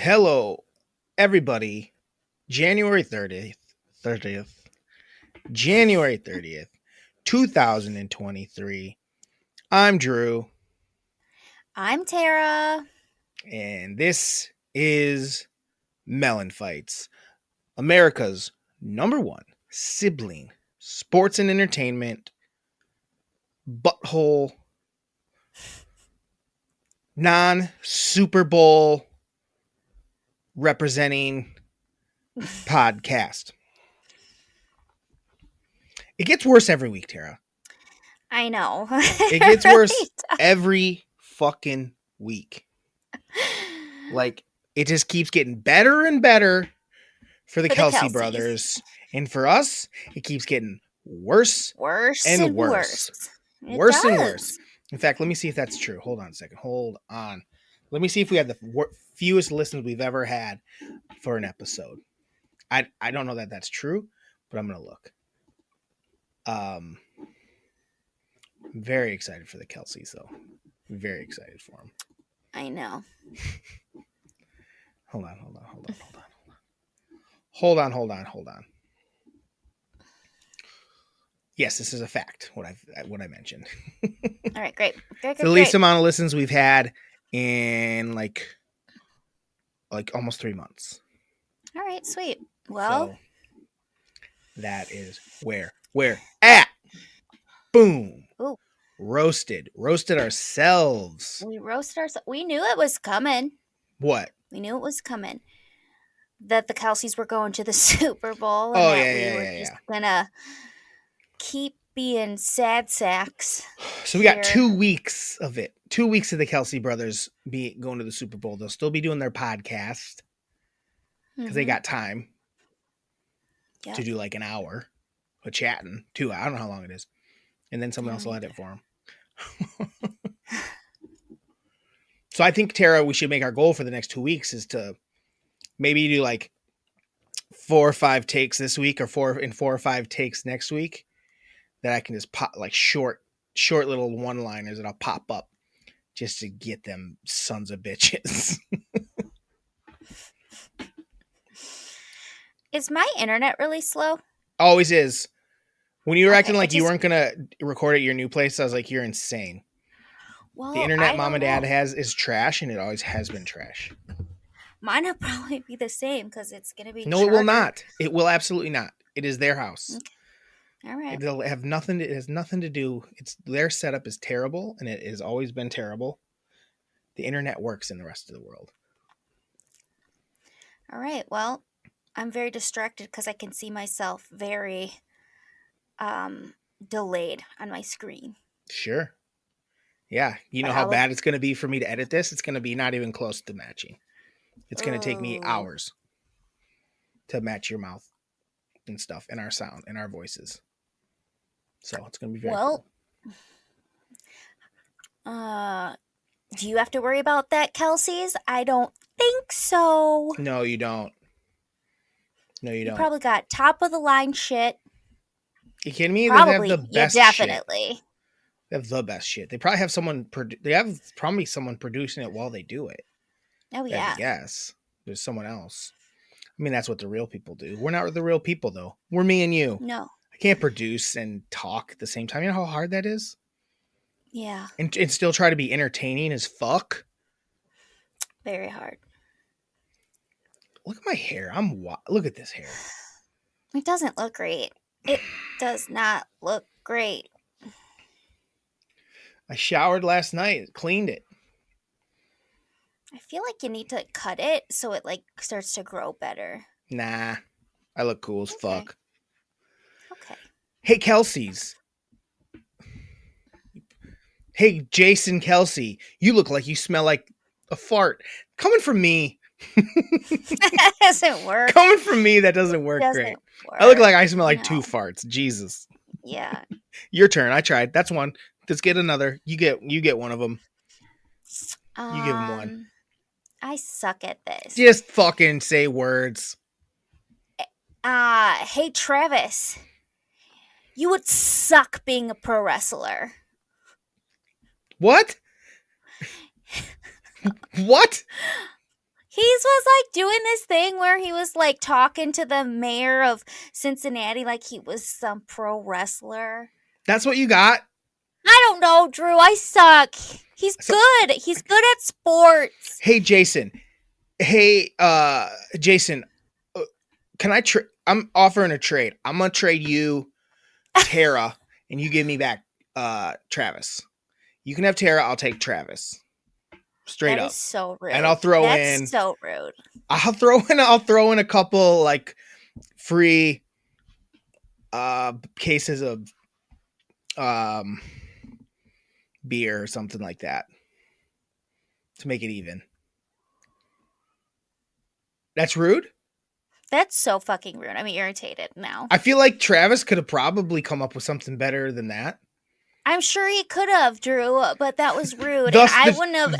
Hello, everybody. January 30th, January 30th, 2023. I'm Drew, I'm Tara. and this is MELLONfights, America's #1 sibling sports and entertainment butthole non-Super Bowl representing podcast. It gets worse every week, Tara. I know. It gets worse every fucking week. Like, it just keeps getting better and better for the Kelsey brothers. And for us, it keeps getting worse and worse. Worse and worse. In fact, let me see if that's true. Hold on a second. Hold on. Let me see if we had the fewest listens we've ever had for an episode. I don't know that that's true, but I'm going to look. I'm very excited for the Kelseys, though. Very excited for them. I know. Hold on. Yes, this is a fact. What I mentioned. All right, great. It's the least amount of listens we've had in like almost 3 months. All right, sweet. Well, so that is where we're at. Boom. Ooh. Roasted ourselves. We roasted ourselves. We knew it was coming. What? We knew it was coming. That the Kelseys were going to the Super Bowl. And we were just gonna keep being sad sacks. So we got 2 weeks of it. 2 weeks of the Kelsey brothers going to the Super Bowl. They'll still be doing their podcast because they got time to do like an hour of chatting. 2 hours. I don't know how long it is. And then someone else will edit for them. So I think, Tara, we should make our goal for the next 2 weeks is to maybe do like 4 or 5 takes this week or 4 or 5 takes next week that I can just pop like short little one-liners that I'll pop up just to get them sons of bitches. Is my internet really slow? Always is. When you were acting like you weren't going to record at your new place, I was like, you're insane. Well, the internet mom and dad has is trash, and it always has been trash. Mine will probably be the same because it's going to be No, it will not. It will absolutely not. It is their house. Okay. All right. It'll have nothing. It has nothing to do. Their setup is terrible, and it has always been terrible. The internet works in the rest of the world. All right. Well, I'm very distracted because I can see myself very delayed on my screen. Sure. Yeah. You know how bad it's going to be for me to edit this? It's going to be not even close to matching. It's going to take me hours to match your mouth and stuff and our sound and our voices. So it's going to be very cool. Do you have to worry about that, Kelsey's? I don't think so. No, you don't. No, you don't. You probably got top of the line shit. You kidding me? Probably. They have the best definitely. Shit. They have the best shit. They probably have someone. They have probably someone producing it while they do it. Oh yeah. Yes. There's someone else. I mean, that's what the real people do. We're not the real people, though. We're me and you. No. I can't produce and talk at the same time. You know how hard that is? Yeah. And still try to be entertaining as fuck? Very hard. Look at my hair. Look at this hair. It doesn't look great. It does not look great. I showered last night. Cleaned it. I feel like you need to cut it so it like starts to grow better. Nah. I look cool as fuck. Okay. Hey, Kelsey's. Hey, Jason Kelsey. You look like you smell like a fart. Coming from me. That doesn't work. Coming from me, that doesn't work great. I look like I smell like 2 farts. Jesus. Yeah. Your turn. I tried. That's one. Let's get another. You get one of them. You give him one. I suck at this. Just fucking say words. Hey, Travis. You would suck being a pro wrestler. What? What? He was like doing this thing where he was like talking to the mayor of Cincinnati like he was some pro wrestler. That's what you got? I don't know, Drew. I suck. He's So, good. He's good at sports. hey, Jason. Hey, Jason, can I I'm offering a trade. I'm going to trade you Tara and you give me back Travis. You can have Tara, I'll take Travis. Straight That up. is so rude. And I'll throw That's so rude. I'll throw in a couple like free cases of beer or something like that to make it even. That's rude? That's so fucking rude. I'm irritated now. I feel like Travis could have probably come up with something better than that. I'm sure he could have, Drew, but that was rude. Thus and I the, wouldn't have.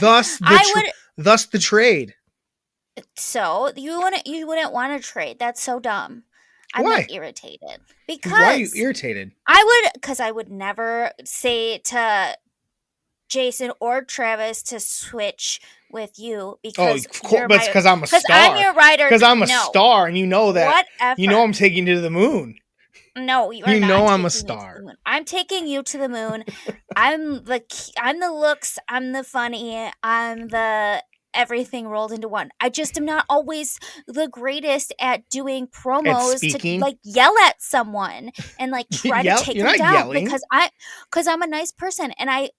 Thus the trade. So you wouldn't want to trade. That's so dumb. I'm Why? like irritated because why are you irritated? I would never say to Jason or Travis to switch with you because but it's because I'm a star. I'm your rider. Because I'm a star, and you know that. Whatever. You know I'm taking you to the moon. No, you are you not. know I'm a star. I'm taking you to the moon. I'm the looks. I'm the funny. I'm the everything rolled into one. I just am not always the greatest at doing promos to like yell at someone and like try to take them down yelling. because I'm a nice person and I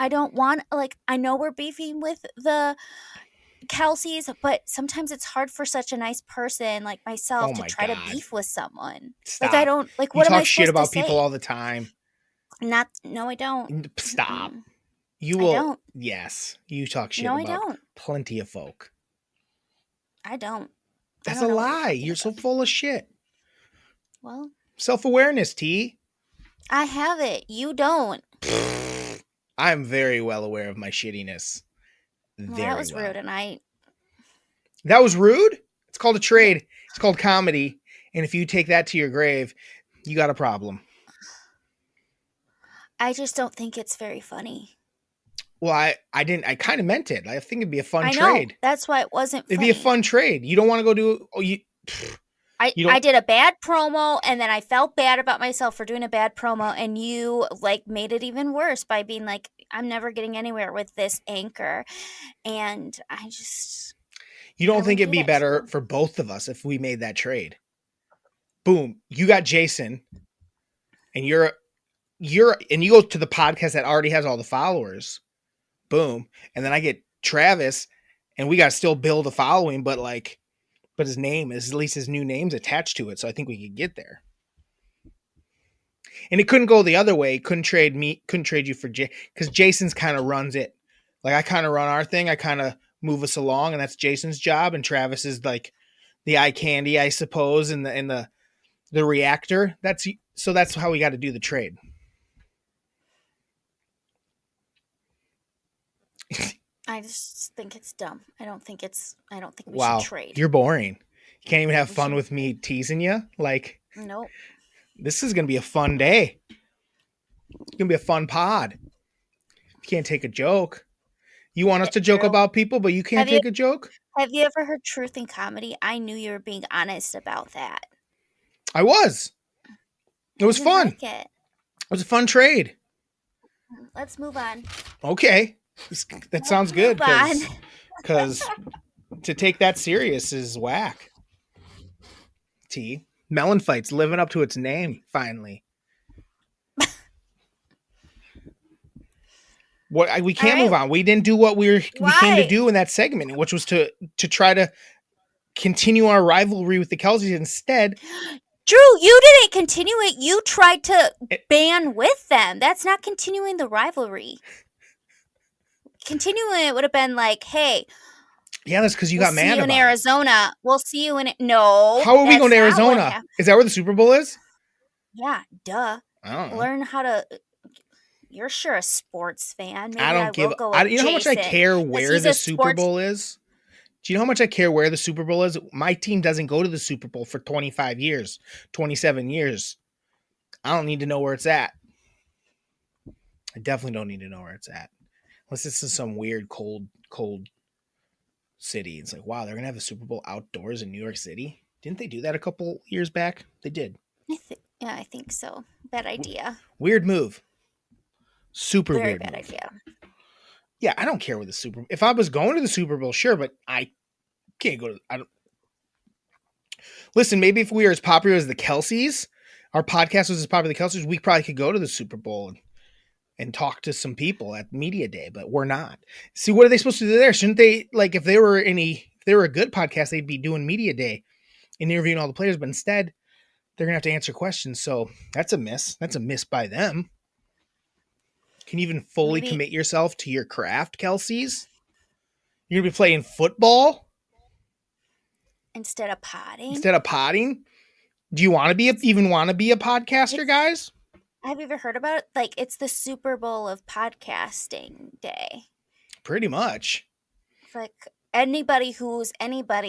don't want like I know we're beefing with the Kelsey's, but sometimes it's hard for such a nice person like myself to try to beef with someone. Stop. Like I don't like you what am I talk shit about to people say? all the time. No, I don't. Stop. Mm-mm. You will. I don't. Yes, you talk shit No, about I don't. plenty of folk. I don't. That's a lie. You're so full of shit. Well, self-awareness, T. I have it. You don't. I'm very well aware of my shittiness. That was rude, and That was rude? It's called a trade. It's called comedy. And if you take that to your grave, you got a problem. I just don't think it's very funny. Well, I didn't. I kind of meant it. I think it'd be a fun trade. That's why it wasn't funny. It'd be a fun trade. You don't want to go do. I did a bad promo, and then I felt bad about myself for doing a bad promo, and you like made it even worse by being like, "I'm never getting anywhere with this anchor," and I just. You don't think it'd be better for both of us if we made that trade? Boom! You got Jason, and you go to the podcast that already has all the followers. Boom. And then I get Travis and we got to still build a following, but his name is at least his new name's attached to it. So I think we could get there. And it couldn't go the other way. Couldn't trade you for because Jason's kind of runs it. Like I kind of run our thing. I kind of move us along and that's Jason's job. And Travis is like the eye candy, I suppose. And the reactor. That's how we got to do the trade. I just think it's dumb. I don't think we should trade. You're boring. You can't even have fun with me teasing you. Like, nope. This is going to be a fun day. It's going to be a fun pod. You can't take a joke. You want us to joke about people, but you can't take a joke? Have you ever heard Truth in Comedy? I knew you were being honest about that. I was. It was fun. Like it was a fun trade. Let's move on. Okay. That sounds good because to take that serious is whack. T. MELLONfights living up to its name finally. We can't move on. We didn't do what we came to do in that segment, which was to try to continue our rivalry with the Kelseys instead. Drew, you didn't continue it. You tried to ban with them. That's not continuing the rivalry. Continuing it would have been like, hey. Yeah, that's because you got mad about it. We'll see you in Arizona. We'll see you in it. No. How are we going to Arizona? Is that where the Super Bowl is? Yeah, duh. I don't know. Learn how to. You're sure a sports fan. Maybe I don't give. You know how much I care where the Super Bowl is? Do you know how much I care where the Super Bowl is? My team doesn't go to the Super Bowl for 25 years, 27 years. I don't need to know where it's at. I definitely don't need to know where it's at. Unless this is some weird, cold City. It's like, wow, they're gonna have the Super Bowl outdoors in New York City. Didn't they do that a couple years back? They did. Yeah, I think so. Bad idea. Weird move. Super Very weird bad move. idea. Yeah, I don't care with the Super Bowl. If I was going to the Super Bowl, sure, but I can't go to. I don't listen. Maybe if we were as popular as the Kelseys, our podcast was as popular as the Kelseys, we probably could go to the Super Bowl and talk to some people at media day, but we're not. See, what are they supposed to do there? Shouldn't they, like, if they were a good podcast, they'd be doing media day and interviewing all the players, but instead they're gonna have to answer questions. So that's a miss. That's a miss by them. Can you even fully Maybe commit yourself to your craft, Kelsey's? You're gonna be playing football instead of potting. instead of potting. Do you want to be even want to be a podcaster, guys? Have you ever heard about it? Like, it's the Super Bowl of podcasting day. Pretty much. It's like anybody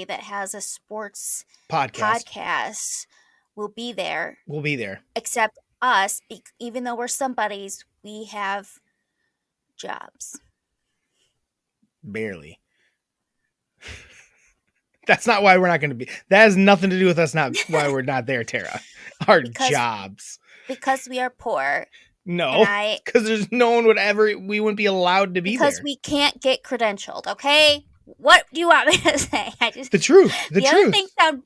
that has a sports podcast will be there. We'll be there. Except us, even though we're somebody's, we have jobs. Barely. That's not why we're not going to be. That has nothing to do with us not why we're not there, Tara. Our jobs. Because we are poor. No, because there's no one we wouldn't be allowed to be there. Because we can't get credentialed, okay? What do you want me to say? The truth. Other things sound.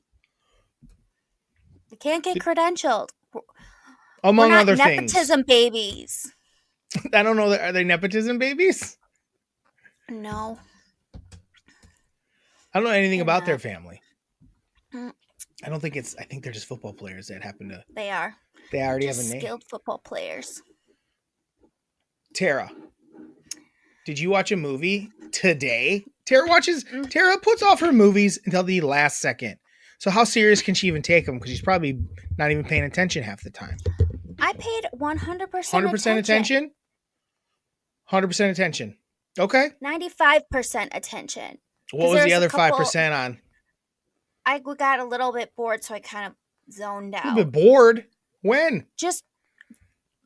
We can't get credentialed. Among other things. Nepotism babies. I don't know. Are they nepotism babies? No. I don't know anything about their family. I think they're just football players that happen to. They are. They already have a name. Skilled football players. Tara, did you watch a movie today? Tara puts off her movies until the last second. So how serious can she even take them? Because she's probably not even paying attention half the time. I paid 100% 100% attention? 100% attention. Okay. 95% attention. What was the other 5% on? I got a little bit bored, so I kind of zoned out. A little bit bored? When? Just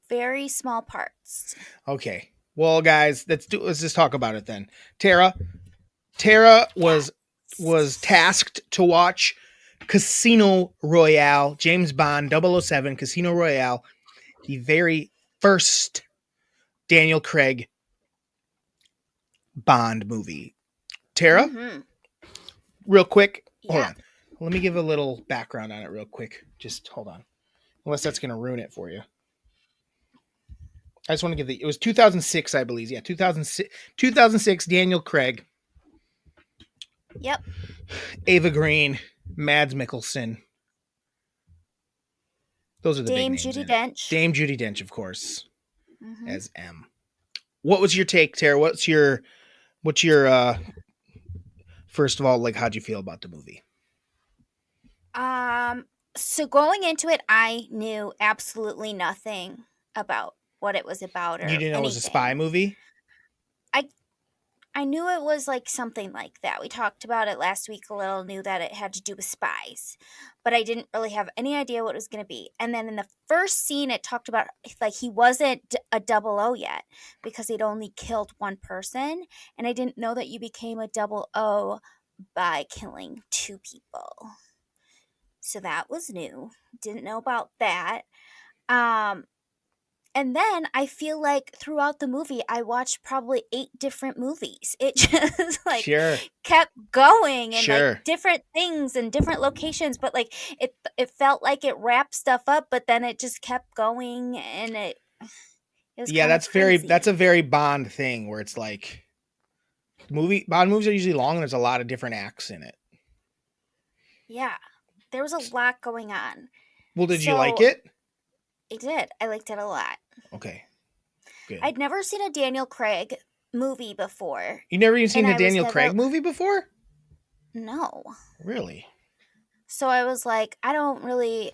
very small parts. Okay. Well, guys, let's just talk about it then. Tara was tasked to watch Casino Royale, James Bond 007 Casino Royale, the very first Daniel Craig Bond movie. Tara, real quick, hold on. Let me give a little background on it real quick. Just hold on. Unless that's going to ruin it for you. I just want to give it was 2006, I believe. Yeah, 2006, Daniel Craig. Yep. Ava Green, Mads Mikkelsen. Those are the big names. Dame Judi Dench. Dame Judi Dench, of course, as M. What was your take, Tara? What's your first of all, like, how'd you feel about the movie? So going into it, I knew absolutely nothing about what it was about. Or you didn't know anything. It was a spy movie? I knew it was like something like that. We talked about it last week a little, knew that it had to do with spies, but I didn't really have any idea what it was going to be. And then in the first scene, it talked about like he wasn't a 00 yet because he'd only killed one person. And I didn't know that you became a 00 by killing 2 people. So that was new. Didn't know about that. And then I feel like throughout the movie, I watched probably 8 different movies. It just like kept going and like different things and different locations. But like it felt like it wrapped stuff up, but then it just kept going and it was that's a very Bond thing where it's like Bond movies are usually long and there's a lot of different acts in it. Yeah. There was a lot going on. Well, did you like it? I did. I liked it a lot. Okay. Good. I'd never seen a Daniel Craig movie before. You never even seen a Daniel Craig movie before? No. Really? So I was like, I don't really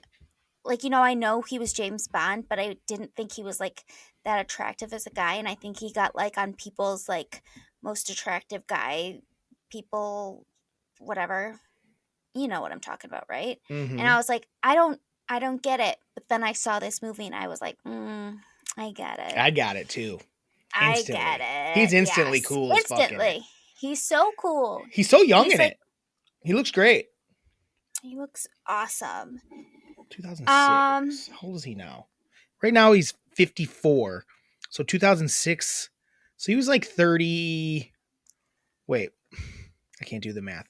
like, I know he was James Bond, but I didn't think he was like that attractive as a guy. And I think he got like on people's like most attractive guy, people, whatever. You know what I'm talking about, right? Mm-hmm. And I was like, I don't get it. But then I saw this movie and I was like, I get it. I got it too. Instantly. I get it. He's instantly cool as fucking. Instantly. He's so cool. He's so young He's in like, it. He looks great. he looks awesome. 2006. How old is he now? Right now he's 54. So 2006. So he was like 30. Wait, I can't do the math.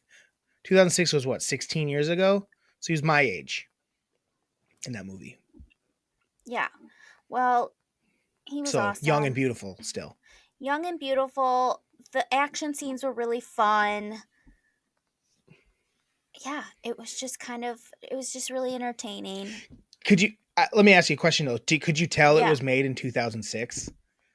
2006 was what, 16 years ago? So he was my age in that movie. Yeah. Well, he was So young and awesome. beautiful still. Young and beautiful. The action scenes were really fun. Yeah, it was just really entertaining. Could you, let me ask you a question though. Could you tell it Yeah. was made in 2006?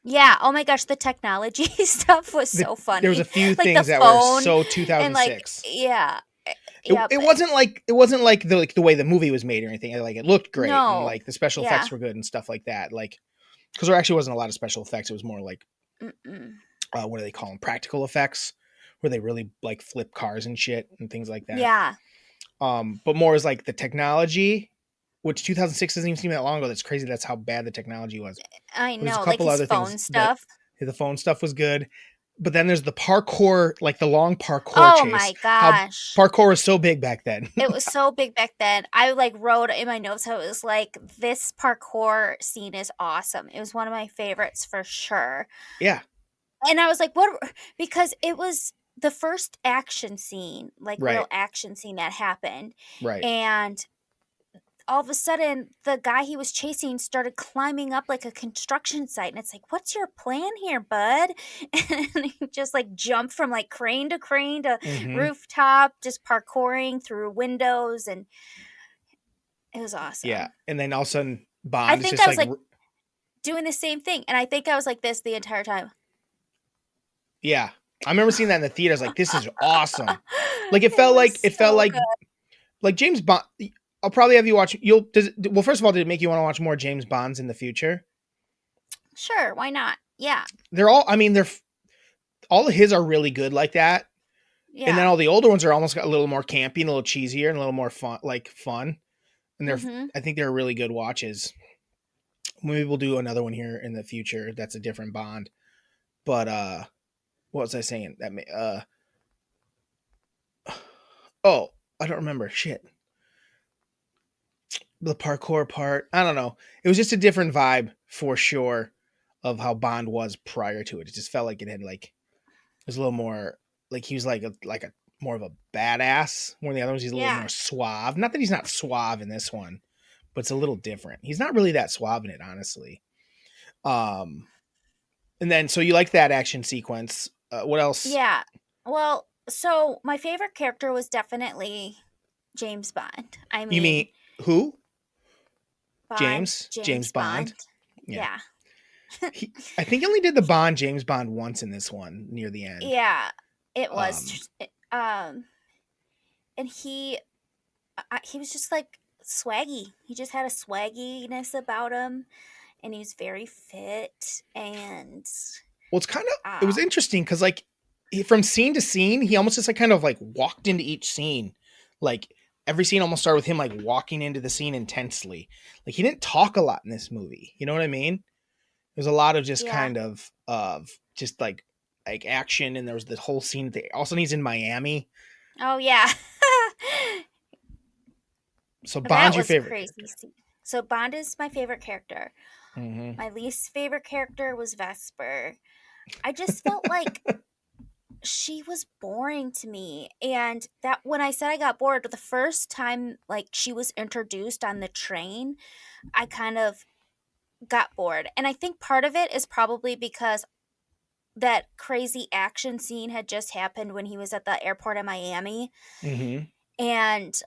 Yeah. Oh my gosh, the technology stuff was so There was funny. a few Like the things that were phone so and like 2006. yeah. It, Yeah, it but wasn't like it wasn't like the way the movie was made or anything. Like it looked great and no. like the special Yeah. effects were good and stuff like that. Like because there actually wasn't a lot of special effects. It was more like Mm-mm. what do they call them? Practical effects, where they really like flip cars and shit and things like that. Yeah. But more is like the technology, which 2006 doesn't even seem that long ago. That's crazy. That's how bad the technology was. I But there's a know, like couple his other things phone that stuff. the phone stuff was good. But then there's the parkour, like the long parkour Oh chase. my How gosh. parkour was so big back then. It was so big back then. I like wrote in my notes how it was like this parkour scene is awesome. It was one of my favorites for sure. Yeah, And I was like, what? Because it was the first action scene, like real right, action scene that happened. right. And all of a sudden, the guy he was chasing started climbing up like a construction site. And it's like, what's your plan here, bud? And he just like jumped from like crane to Hmm. rooftop, just parkouring through windows. And it was Yeah, awesome. and then all of a sudden I Bond is think just I was like, like doing the same thing. And I think I was like this the entire time. yeah. I remember seeing that in the theater. I was like, this is awesome. Like It was it felt so good. like James Bond. I'll probably have you watch. You'll does it, well. First of all, did it make you want to watch more James Bonds in the future? Sure, why not? Yeah. They're all. I mean, all of his are really good like that, and then Yeah. all the older ones are almost a little more campy, and a little cheesier, and a little more fun, like fun. And Mhm. I think they're really good watches. Maybe we'll do another one here in the future. That's a different Bond. But what was I saying? Oh, I don't remember. Shit. The parkour part. I don't know. It was just a different vibe for sure of how Bond was prior to it. It just felt like it had like it was a little more like he was like a more of a badass. One of the other ones he's a little Yeah. more suave. Not that he's not suave in this one, but it's a little different. He's not really that suave in it, honestly. Um, and then so you like that action sequence. What else? Yeah. Well, so my favorite character was definitely James Bond. I You mean mean, who? James James Bond. Bond. Yeah. Yeah. I think he only did the Bond James Bond once in this one near the end. Yeah. It was Um, and he was just like swaggy. He just had a swagginess about him and he was very fit and well, it's kind of it was uh interesting because like from scene to scene, he almost just like kind of like walked into each scene. Like every scene almost started with him like walking into the scene intensely. Like he didn't talk a lot in this movie. You know what I mean? There's a lot of just yeah. kind of just like action, and there was this whole scene. Also, he's in Miami. Oh yeah. So That Bond's your was a favorite crazy character. scene. So Bond is my favorite character. Mm-hmm. My least favorite character was Vesper. I just felt like she was boring to me. And that when I said I got bored, the first time like she was introduced on the train, I kind of got bored. And I think part of it is probably because that crazy action scene had just happened when he was at the airport in Miami Mm-hmm. and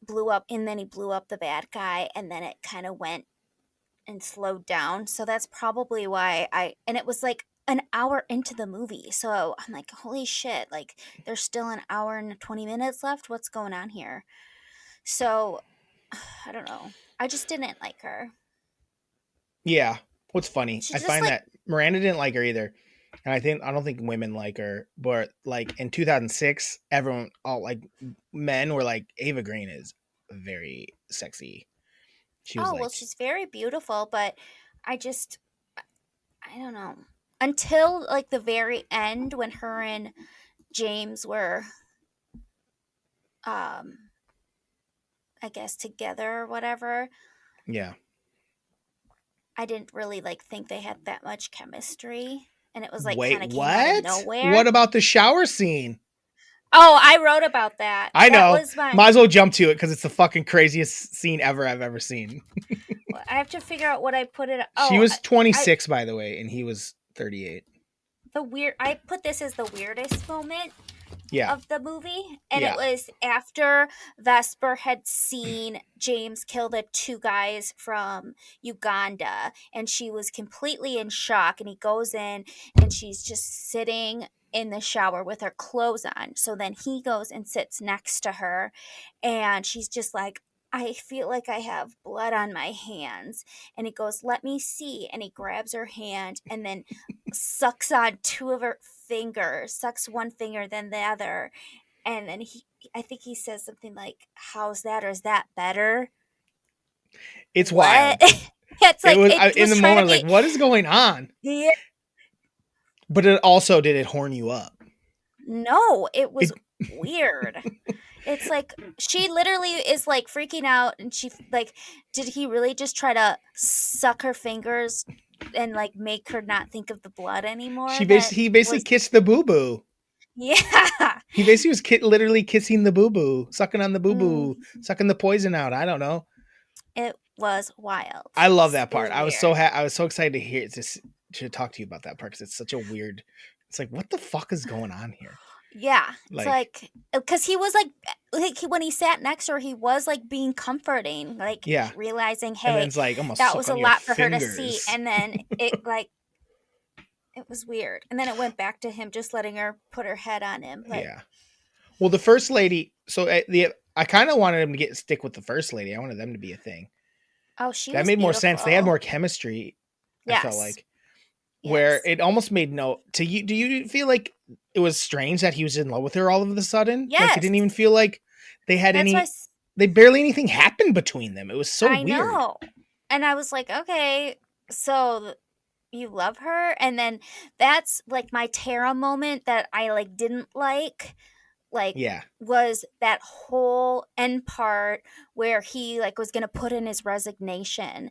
blew up and then he blew up the bad guy and then it kind of went and slowed down. So that's probably why and it was like an hour into the movie. So I'm like, holy shit, like there's still an hour and 20 minutes left. What's going on here? So I don't know. I just didn't like her. Yeah. What's funny, She I just find like, that Miranda didn't like her either. And I don't think women like her, but like in 2006, everyone, all like men were like, Ava Green is very sexy. She was oh, well, like, she's very beautiful, but I just, I don't know. until like the very end when her and James were um I guess together or whatever, Yeah. I didn't really like think they had that much chemistry, and it was like Wait, kind of came out of what? What nowhere. about the shower scene? Oh, I wrote about that. I That know. was my Might as well jump to it because it's the fucking craziest scene ever I've ever seen. I have to figure out what I put it. She Oh, was I 26, by the way, and he was 38. the weird. I put this as the weirdest moment Yeah. of the movie, and it Yeah. was after Vesper had seen James kill the two guys from Uganda, and she was completely in shock. And he goes in, and she's just sitting in the shower with her clothes on. So then he goes and sits next to her, and she's just like, I feel like I have blood on my hands. And he goes, let me see. And he grabs her hand and then sucks on two of her fingers, sucks one finger, then the other. And then I think he says something like, how's that? Or is that better? It's What? wild. It's It like, was it in was the trying moment. I to was like, be, "What is going on?" yeah, But it also did it horn you up? no, it was It weird. It's like she literally is like freaking out, and she like, did he really just try to suck her fingers and like make her not think of the blood anymore? That he basically was, kissed the boo boo. yeah. He basically was literally kissing the boo boo, sucking on the boo boo, Mm, sucking the poison out. I don't know. it was wild. I love that It part. was weird. I was so excited to hear this to talk to you about that part because it's such a weird. It's like, what the fuck is going on here? Yeah, it's Like, like because he was when he sat next to her, he was like being comforting, like yeah. realizing, And then hey, it's like, I'm gonna that suck was a on your lot for her to see, fingers. and then it was weird, and then it went back to him just letting her put her head on him, like, Yeah. Well, the first lady. So I kind of wanted him to stick with the first lady. I wanted them to be a thing. oh, she That was made more sense. They had beautiful. more chemistry. I felt Yes, like where yes, it almost made no to you. Do you feel like it was strange that he was in love with her all of a sudden? Like it yes. didn't even feel like they had That's why any. They barely anything happened between them. It was so I weird. know, and I was like, okay, so you love her, and then that's like my Tara moment that I like didn't like Yeah. was that whole end part where he like was going to put in his resignation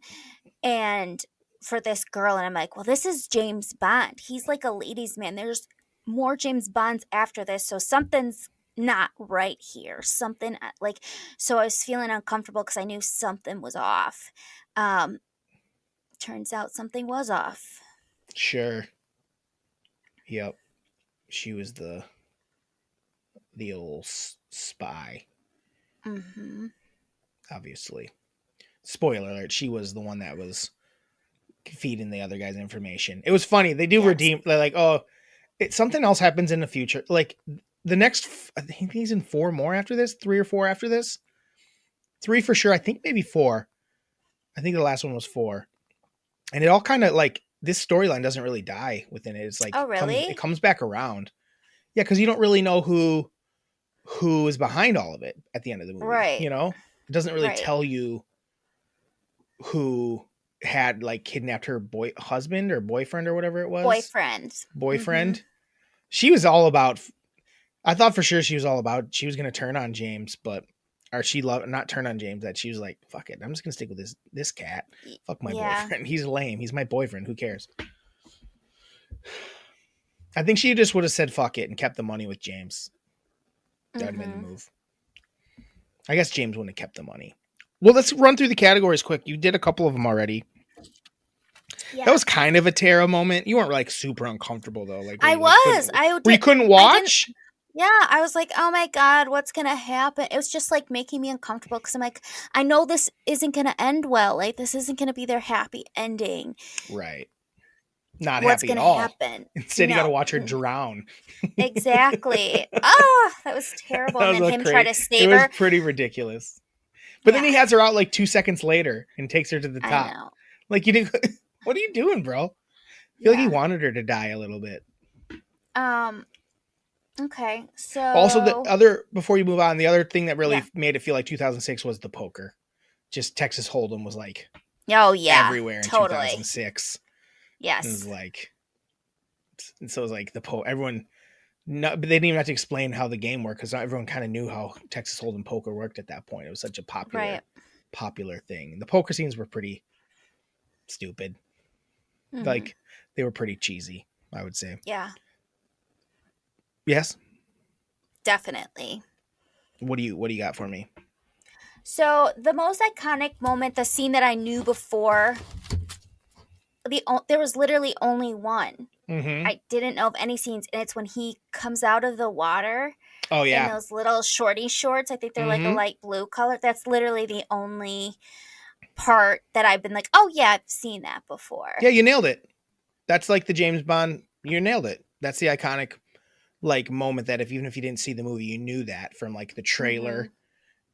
and for this girl, and I'm like, well, this is James Bond, he's like a ladies man, there's more James Bonds after this, so something's not right here, something like, so I was feeling uncomfortable because I knew something was off. um Turns out something was off. Sure. Yep. She was the old spy. Mm-hmm. Obviously. Spoiler alert. She was the one that was feeding the other guy's information. It was funny. They do Yes. redeem. They're like, oh, something else happens in the future. Like the next, I think he's in 4 more after this, 3 or 4 after this, 3 for sure. I think maybe 4. I think the last one was 4, and it all kind of like this storyline doesn't really die within it. It's Oh, like it really? comes back around. Yeah, because you don't really know who is behind all of it at the end of the movie. Right. It doesn't really Right. tell you who had like kidnapped her husband or boyfriend or whatever it was. Boyfriend. Mm-hmm. Boyfriend. She was all about. I thought for sure she was all about. She was gonna turn on James, but or she loved not turn on James. That she was like, fuck it, I'm just gonna stick with this cat. Fuck my Yeah. boyfriend. He's lame. He's my boyfriend. Who cares? I think she just would have said fuck it and kept the money with James. That would have been the Mm-hmm. move. I guess James wouldn't have kept the money. Well, let's run through the categories quick. You did a couple of them already. That Yeah. was kind of a Tara moment. You weren't like super uncomfortable though. Like I where you like was. couldn't I where you did. couldn't I didn't. watch. Yeah. I was like, oh my God, what's going to happen? It was just like making me uncomfortable because I'm like, I know this isn't going to end well. Like, this isn't going to be their happy ending. Right. Not What's happy going at to all. happen? Instead, you got to No. watch her drown. Exactly. Oh, that was terrible. That And was then a him try great. to It save was her. pretty ridiculous. But then Yeah. he has her out like 2 seconds later and takes her to the I top. know. Like you didn't. What are you doing, bro? I feel like he Yeah. wanted her to die a little bit. Um, okay. Also, the So, other before you move on, the other thing that yeah. really made it feel like 2006 was the poker. Just Texas Hold'em was like Oh, yeah. everywhere in Totally. 2006. It was Yes. like stopped. And so it was like everyone, no, but they didn't even have to explain how the game worked because everyone kind of knew how Texas Hold'em poker worked at that point. It was such a Right. popular thing. The poker scenes were pretty stupid. Mm-hmm. Like they were pretty cheesy, I would say. Yeah, Yes. definitely. What do you got for me? So the most iconic moment, the scene that I knew before, there was literally only one. Mm-hmm. I didn't know of any scenes, and it's when he comes out of the water Oh in yeah. those little shorty shorts. I think they're like a Mm-hmm. light blue color. That's literally the only part that I've been like, oh yeah, I've seen that before. Yeah, you nailed it. That's like the James Bond. You nailed it. That's the iconic like moment that if even if you didn't see the movie, you knew that from like the Mm-hmm. trailer.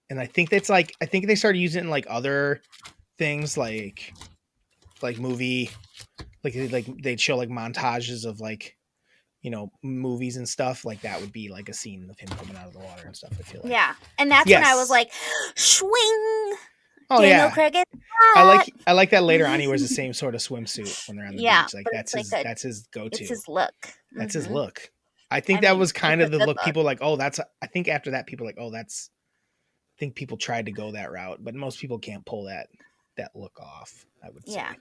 And I think that's like I think they started using it in like other things like movie like they'd show like montages of like movies and stuff like that would be like a scene of him coming out of the water and stuff. I feel like Yeah, and that's when I was yes. like, swing. Oh Daniel yeah, Craig is I hot. like that later on. He wears the same sort of swimsuit when they're on the Yeah, beach. Like but it's like a, that's his go it's to. his look. That's his Hmm. look. I think I that mean, was it's kind a of the good look. look. People like, oh, that's. I think after that, people like, oh, that's. I think people tried to go that route, but most people can't pull that look off. I would Yeah. say.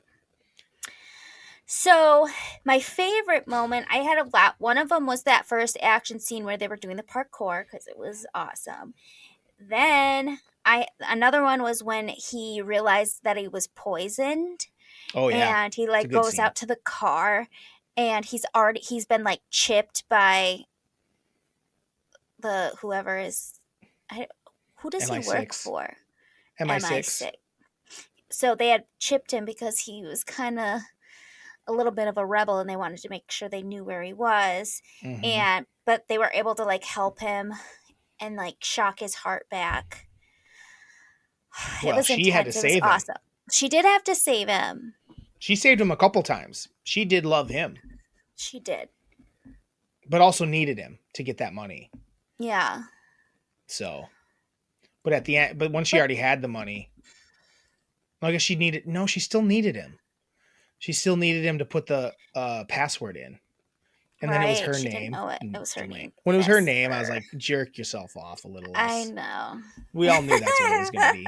So, my favorite moment, I had a lot. One of them was that first action scene where they were doing the parkour because it was awesome. Then another one was when he realized that he was poisoned Oh yeah, and he it's a like good goes scene. out to the car and he's been like chipped by the whoever is I, who does he work MI6, for? MI6. MI6. So they had chipped him because he was kind of a little bit of a rebel and they wanted to make sure they knew where he was, Mm-hmm. and but they were able to like help him and like shock his heart back. It Well, was she had to intense. It was save him. awesome. She did have to save him. She saved him a couple times. She did love him, She did. but also needed him to get that money. Yeah. So, but at the end, but once she But already had the money, I guess she needed. No, she still needed him. She still needed him to put the password in. And then it was right, her she didn't name. know it. It was her name. When it was her Yes, name, I was sir. like, jerk yourself off a little I less. know. We all knew that's what it was going to be.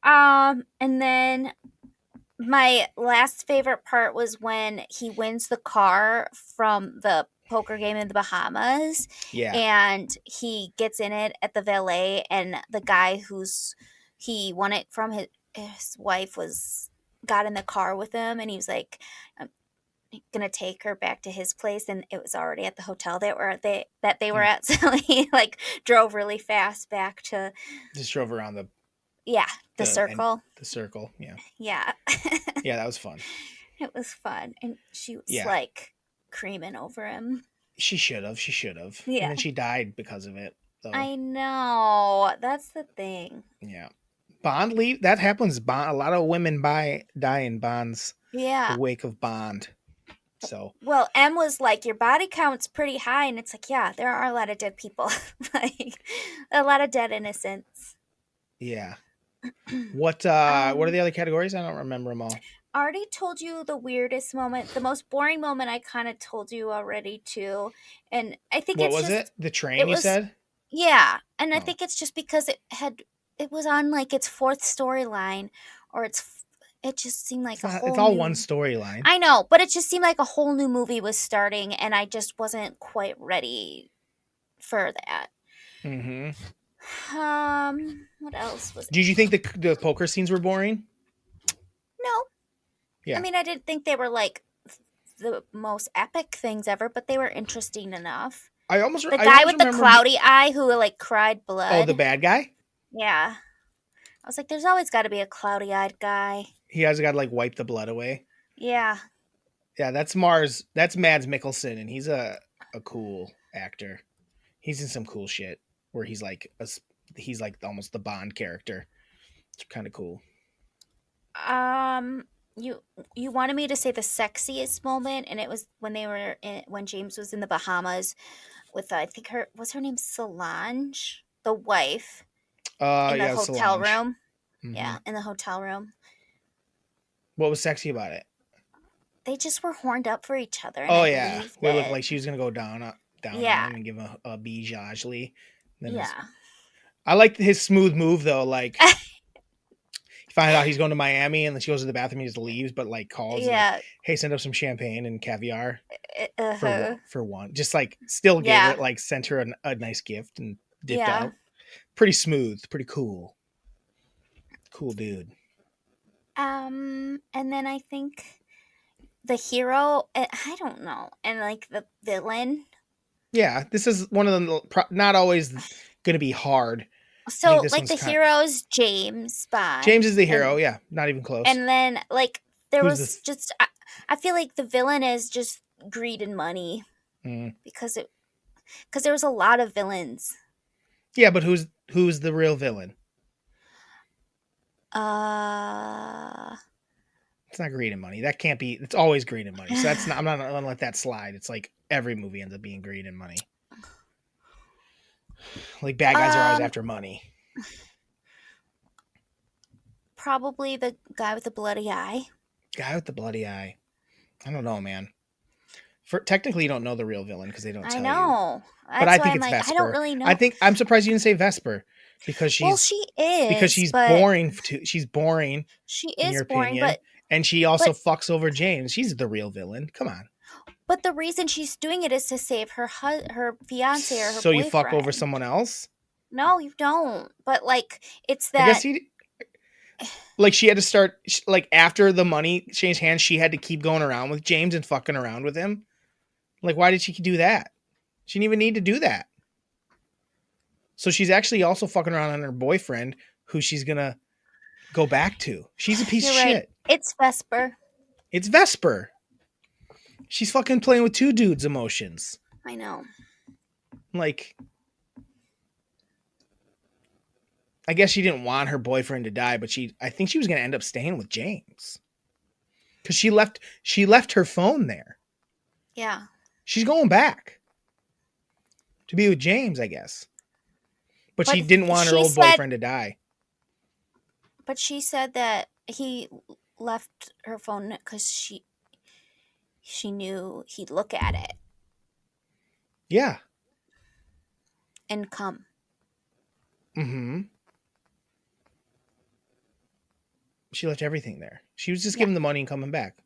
And then my last favorite part was when he wins the car from the poker game in the Bahamas Yeah. and he gets in it at the valet and the guy he won it from his wife was got in the car with him and he was like I'm gonna take her back to his place and it was already at the hotel that they were Mm. at so he like drove really fast back to Just drove around yeah the and circle. the circle. Yeah. Yeah. Yeah, that was fun. It was fun. And she was Yeah. like creaming over him. She should have. She should have. And Yeah. then she died because of it, though. I know. That's the thing. Yeah. Bond leave. That happens. Bond. A lot of women die in Bond's the Yeah. wake of Bond. So Well, M was like, your body count's pretty high. And it's like, yeah, there are a lot of dead people. Like, a lot of dead innocents. yeah. What are Um, the other categories? I don't remember them all. already told you the weirdest moment. The most boring moment I kind of told you already too. And I think What it's was it? just, The it train you was, said? yeah. And I Oh. think it's just because it was on like its fourth storyline or it just seemed like It's a not it's whole all one new, storyline. I know, but it just seemed like a whole new movie was starting and I just wasn't quite ready for that. Mm-hmm. What else was it? Did you think the poker scenes were boring? No. I Yeah. mean, I didn't think they were like the most epic things ever, but they were interesting enough. The I guy almost with the remember him cloudy eye who like cried oh, the blood. bad guy? Yeah. I was like, there's always got to be a cloudy eyed guy. He has got to like wipe the blood away. Yeah. Yeah, that's Mads Mikkelsen, and he's a cool actor. He's in some cool shit where he's like almost the Bond character. It's kind of cool. Um, you wanted me to say the sexiest moment, and it was when James was in the Bahamas with I think her name Solange, the wife, in the Yeah, hotel Solange. room. Mm-hmm. Yeah, in the hotel room. What was sexy about it? they just were horned up for each other, and Oh I yeah, believed we looked it. like she was gonna go down on Yeah, him and give him a bijajly. Then yeah, I liked his smooth move though. Like he finds out he's going to Miami, and then she goes to the bathroom. He just leaves, but like calls like, yeah, "Hey, send up some champagne and caviar uh-huh. for one." Just like still gave her Yeah, like sent her a nice gift and dipped yeah. out. Pretty smooth, pretty cool dude. And then I think the hero, I don't know, and like the villain. Yeah, this is one of the not always going to be hard. I think So this like one's the kind. hero's James James Bond, is the hero. Yeah, not even close. and then like there Who's the? was just I feel like the villain is just greed and money Mm. because there was a lot of villains. Yeah, but who's the real villain? Uh, It's not greed and money. That can't be. It's always greed and money. So that's not. I'm not gonna let that slide. It's like every movie ends up being greed and money. Like bad guys are always um, after money. probably the guy with the bloody eye. Guy with the bloody eye. I don't know, man. For technically, you don't know the real villain because they don't I tell you. know. But That's I why think I'm it's like, I don't Vesper. really I know. think I'm surprised you didn't say Vesper because Well, she's she is, she's but boring. She's boring she in is your boring. opinion, and she also But fucks over James. She's the real villain. Come on. but the reason she's doing it is to save her fiance or her So you fuck over boyfriend. someone else? No, you don't. But like, it's I guess that. he like she had to start like after the money changed hands. She had to keep going around with James and fucking around with him. Like, why did she do that? She didn't even need to do that. So she's actually also fucking around on her boyfriend, who she's gonna go back to. She's a piece of You're right. shit. It's Vesper. It's Vesper. She's fucking playing with two dudes' emotions. I know. Like, I guess she didn't want her boyfriend to die, but I think she was gonna end up staying with James. Because she left her phone there. Yeah. She's going back to be with James, I guess. But But she didn't want her she old said boyfriend to die. but she said that he left her phone because she knew he'd look at it Yeah. and come. Mm-hmm. She left everything there. She was just Yeah. giving the money and coming back.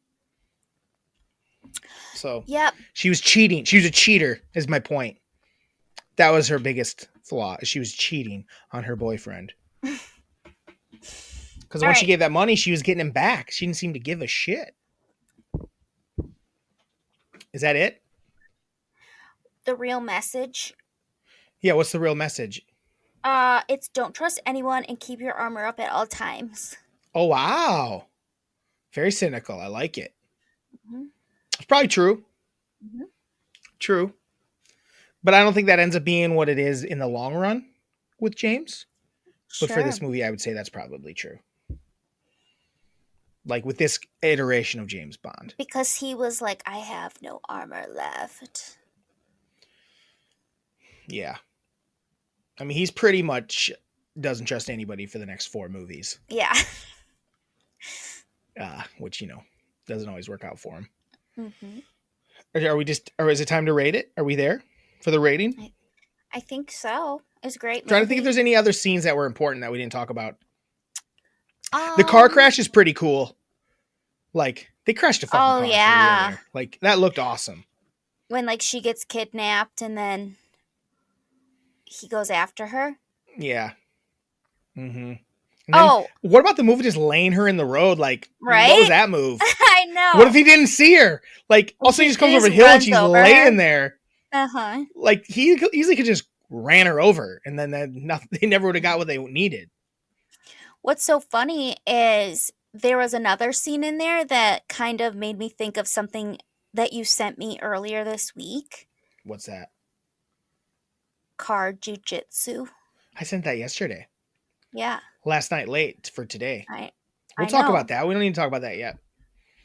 So Yep. she was cheating. She was a cheater, is my point. That was her biggest flaw. She was cheating on her boyfriend. Because All when she right. gave that money, she was getting him back. She didn't seem to give a shit. Is that it? The real message. Yeah, what's the real message? It's don't trust anyone and keep your armor up at all times. Oh, wow. Very cynical. I like it. Mm-hmm. It's probably true. Mm-hmm. True. But I don't think that ends up being what it is in the long run with James. But for Sure. this movie, I would say that's probably true. Like with this iteration of James Bond. Because he was like, I have no armor left. Yeah. I mean, he's pretty much doesn't trust anybody for the next 4 movies. Yeah. Which, doesn't always work out for him. Mm-hmm. Or is it time to rate it? Are we there for the rating? I think so. It's a great I'm trying to think if movie. there's any other scenes that were important that we didn't talk about. The car crash is pretty cool. Like, they crashed a fucking Oh car for real yeah. there. Like, that looked awesome. When like she gets kidnapped and then he goes after her. Yeah. Mm-hmm. And then, Oh, what about the movie just laying her in the road? Like, what was right? that move? I know. What if he didn't see her? Like, also he just comes over the hill and she's laying there. Uh-huh. Like, he easily could just ran her over, and then they never would have got what they needed. What's so funny is there was another scene in there that kind of made me think of something that you sent me earlier this week. What's that? Car jujitsu. I sent that yesterday. Yeah. Last night late for today. I We'll I talk know. about that. We don't need to talk about that yet.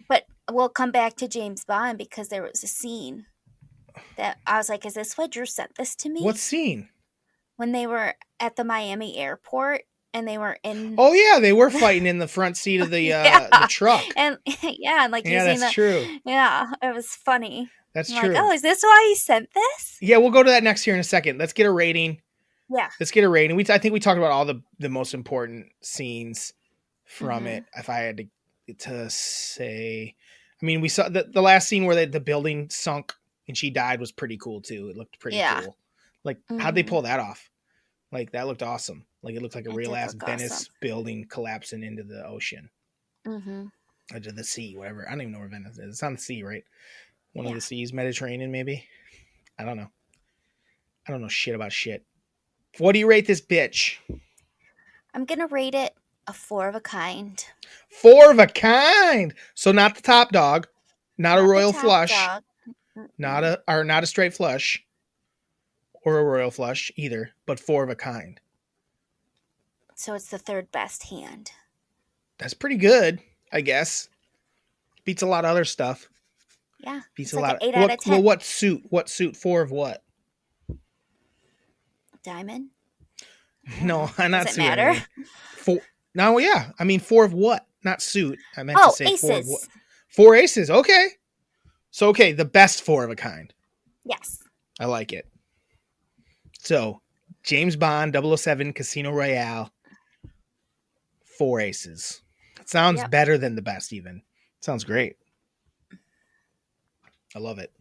But we'll come back to James Bond because there was a scene that I was like, is this why Drew sent this to me? What scene? When they were at the Miami airport and they were in. Oh yeah, they were fighting in the front seat of the Yeah, truck. and yeah, and like Yeah, using that's the. true. Yeah, it was funny. That's I'm like, true. oh, is this why he sent this? Yeah, we'll go to that next here in a second. Let's get a rating. Yeah. Let's get a rating. I think we talked about all the most important scenes from Mm-hmm. it. If I had to say, I mean, we saw the last scene where the building sunk and she died was pretty cool too. It looked pretty Yeah. cool. Like, how'd they Mm-hmm. pull that off? Like, that looked awesome. Like, it looked like a It real did ass look awesome. Venice building collapsing into the ocean, Mm-hmm. into the sea, whatever. I don't even know where Venice is. It's on the sea, right? One of Yeah. the seas, Mediterranean, maybe. I don't know. I don't know shit about shit. What do you rate this bitch? I'm gonna rate it a 4 of a kind. 4 of a kind. So not the top dog, not a Not the royal top flush, dog. not Mm-mm. not a straight flush or a royal flush either, but 4 of a kind. So it's the third best hand. That's pretty good, I guess. Beats a lot of other stuff. Yeah. Beats It's a like an lot. Of, 8 out what of well, 10. what suit? What suit? 4 of what? Diamond? I don't No, know. I'm Does not it suit or matter? anything. 4. No, yeah. I mean 4 of what? Not suit. I meant to Oh, say 4 of what? aces. 4 aces. Okay. So okay, the best 4 of a kind. Yes. I like it. So, James Bond 007 Casino Royale, 4 aces. It sounds Yep. better than the best even. It sounds great. I love it.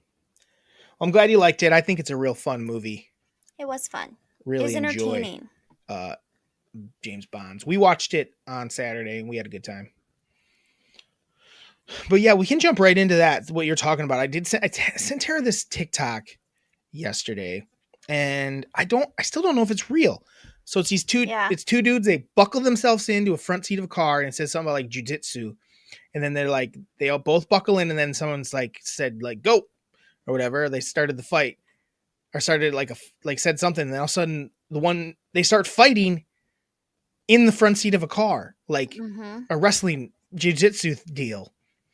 I'm glad you liked it. I think it's a real fun movie. It was fun. It was Really enjoy entertaining. uh, James Bond's. We watched it on Saturday and we had a good time. But yeah, we can jump right into that. What you're talking about. I sent her this TikTok yesterday, and I still don't know if it's real. So Yeah. it's two dudes. They buckle themselves into a front seat of a car, and it says something about like jujitsu, and then they're like they all both buckle in, and then someone's like said like go or whatever. They started the fight or started like said something, and then all of a sudden they start fighting in the front seat of a car, like Mm-hmm. a wrestling jujitsu deal.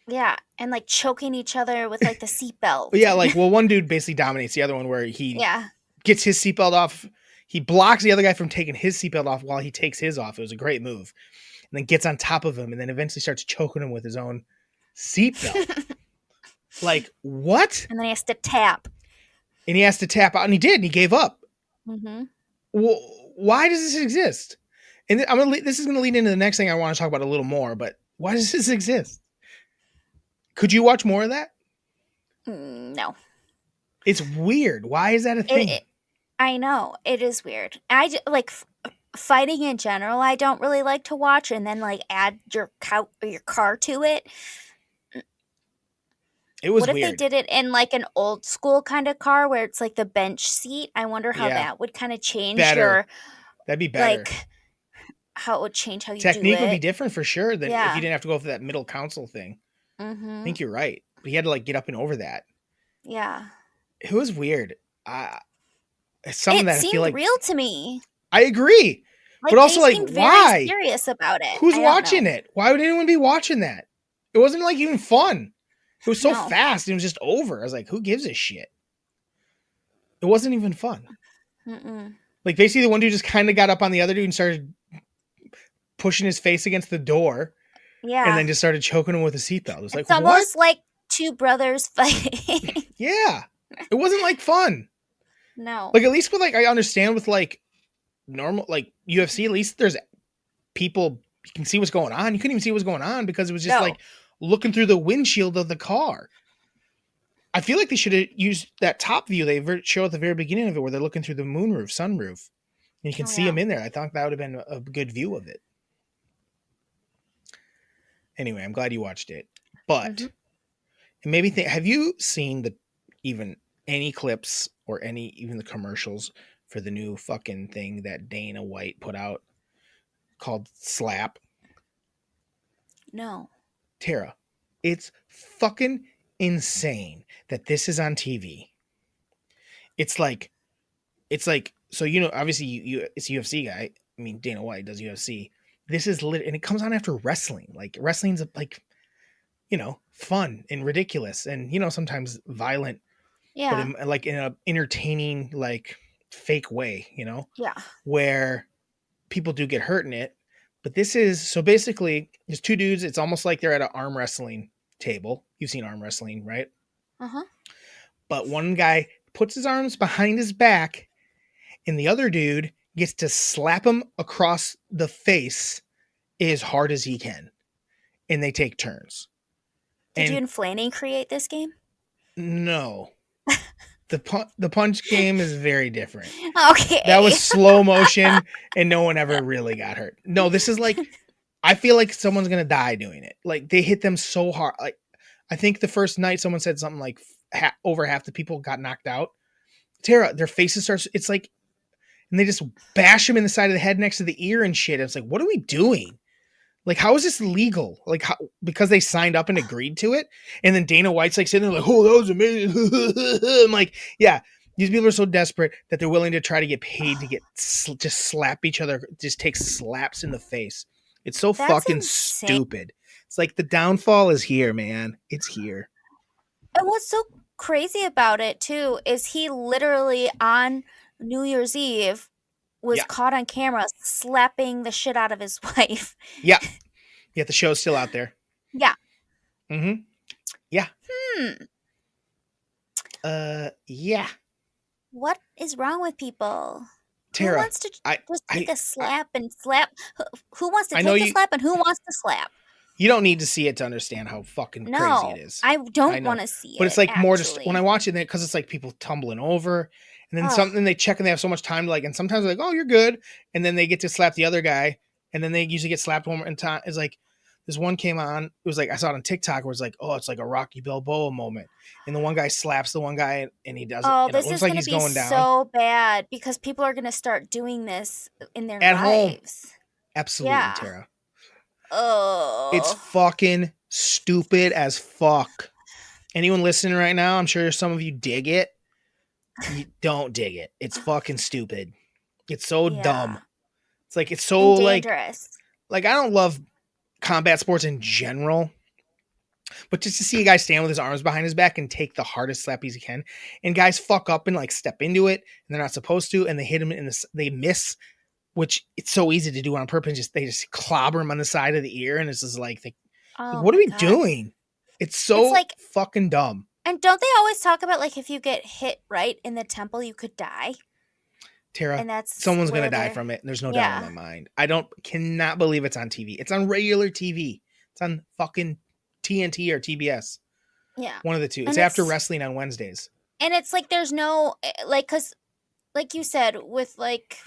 Yeah. And like choking each other with like the seatbelt. But yeah, And like one dude basically dominates the other one where he yeah. gets his seatbelt off. He blocks the other guy from taking his seatbelt off while he takes his off. It was a great move. And then gets on top of him and then eventually starts choking him with his own seatbelt. Like, what? And then he has to tap. And he has to tap out, and he did, and he gave up. Mm-hmm. Well, why does this exist? And this is going to lead into the next thing I want to talk about a little more, but why does this exist? Could you watch more of that? No. It's weird. Why is that a thing? I know. It is weird. Like fighting in general, I don't really like to watch, and then like add your car to it. It was What if they weird. did it in like an old school kind of car where it's like the bench seat? I wonder how Yeah, that would kind of change better. your That'd be better. like how it would change how you do Technique would be it. different for sure than if you Yeah. didn't have to go for that middle console thing. I Mhm. think you're right. But he had to like get up and over that. Yeah. It was weird. It's something It that I feel seemed like real to me. I agree. But Like they also like seemed very why? serious about it. Who's I don't watching know. it? Why would anyone be watching that? It wasn't like even fun. It was so No. fast. It was just over. I was like, who gives a shit? It wasn't even fun. Mm-mm. Like basically the one dude just kind of got up on the other dude and started pushing his face against the door and Yeah. then just started choking him with a seatbelt. It was like, It's what? almost like two brothers fighting. Yeah. It wasn't like fun. No. Like at least with like I understand with like normal like UFC, at least there's people you can see what's going on. You couldn't even see what was going on because it was just No. like looking through the windshield of the car. I feel like they should have used that top view they show at the very beginning of it where they're looking through the moonroof, sunroof. And you can Oh, see yeah. them in there. I thought that would have been a good view of it. Anyway, I'm glad you watched it. But Mhm. it made me think, have you seen even any clips or even the commercials for the new fucking thing that Dana White put out called Slap? No. Tara, it's fucking insane that this is on TV. It's like so obviously it's a UFC guy. I mean Dana White does UFC. This is lit, and it comes on after wrestling. Like wrestling's like fun and ridiculous, and sometimes violent, but Yeah. in a entertaining like fake way. Yeah. Where people do get hurt in it. But this is so basically there's two dudes. It's almost like they're at an arm wrestling table. You've seen arm wrestling, right? Uh-huh. But one guy puts his arms behind his back, and the other dude gets to slap him across the face as hard as he can, and they take turns. Did you And and Flanny create this game? no, the punch game is very different. Okay. That was slow motion, and no one ever really got hurt. No, this is like, I feel like someone's gonna die doing it. Like they hit them so hard. Like I think the first night someone said something like over half the people got knocked out. Tara, their faces starts. It's like, and they just bash him in the side of the head next to the ear and shit. It's like, what are we doing? Like, how is this legal? Like, how, because they signed up and agreed to it, and then Dana White's like sitting there like, oh, that was amazing. I'm like, yeah, these people are so desperate that they're willing to try to get paid to get just slap each other, just take slaps in the face. It's so That's fucking insane. stupid. It's like the downfall is here, man. It's here. And what's so crazy about it too is he literally on New Year's Eve was Yeah. caught on camera slapping the shit out of his wife. Yeah. Yeah, the show's still out there. Yeah. Mm-hmm. Yeah. Yeah. What is wrong with people? Tara, who wants to just take a slap and slap? Who wants to I know take a slap and who wants to slap? You don't need to see it to understand how fucking crazy it is. I don't want to see it. But it's like more just when I watch it, because it's like people tumbling over, and then something they check and they have so much time to like, and sometimes they're like, oh, you're good, and then they get to slap the other guy, and then they usually get slapped one more time. It's like this one came on. It was like I saw it on TikTok where it's like, oh, it's like a Rocky Balboa moment, and the one guy slaps the one guy and he does it. Oh, this is like he's going down. So bad because people are going to start doing this in their at lives. Home. Absolutely, yeah. Tara. Oh, it's fucking stupid as fuck. Anyone listening right now, I'm sure some of you dig it. You don't dig it. It's fucking stupid. It's so dumb. It's like, it's so dangerous. Like I don't love combat sports in general, but just to see a guy stand with his arms behind his back and take the hardest slap he can, and guys fuck up and like step into it and they're not supposed to, and they hit him in the, they miss, which it's so easy to do on purpose. They just clobber him on the side of the ear, and it's just like, what are we doing? It's so like, fucking dumb. And don't they always talk about like if you get hit right in the temple, you could die? Tara, and that's someone's gonna die from it. There's no doubt in my mind. I cannot believe it's on TV. It's on regular TV. It's on fucking TNT or TBS. Yeah, one of the two. It's after wrestling on Wednesdays. And it's like there's no like, because like you said with like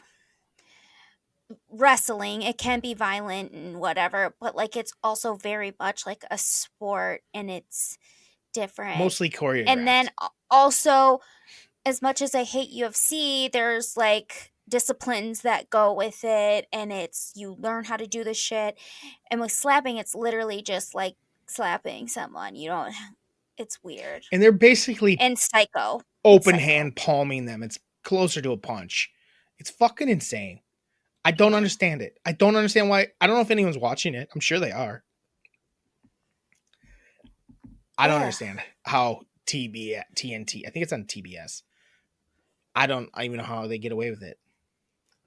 wrestling, it can be violent and whatever, but like it's also very much like a sport and it's different, mostly choreographed. And then also, as much as I hate UFC, there's like disciplines that go with it, and it's you learn how to do the shit. And with slapping, it's literally just like slapping someone. You don't. It's weird. And they're basically and psycho open hand palming them. It's closer to a punch. It's fucking insane. I don't understand it. I don't understand why. I don't know if anyone's watching it. I'm sure they are. I don't understand how TNT, I think it's on TBS. I don't even know how they get away with it.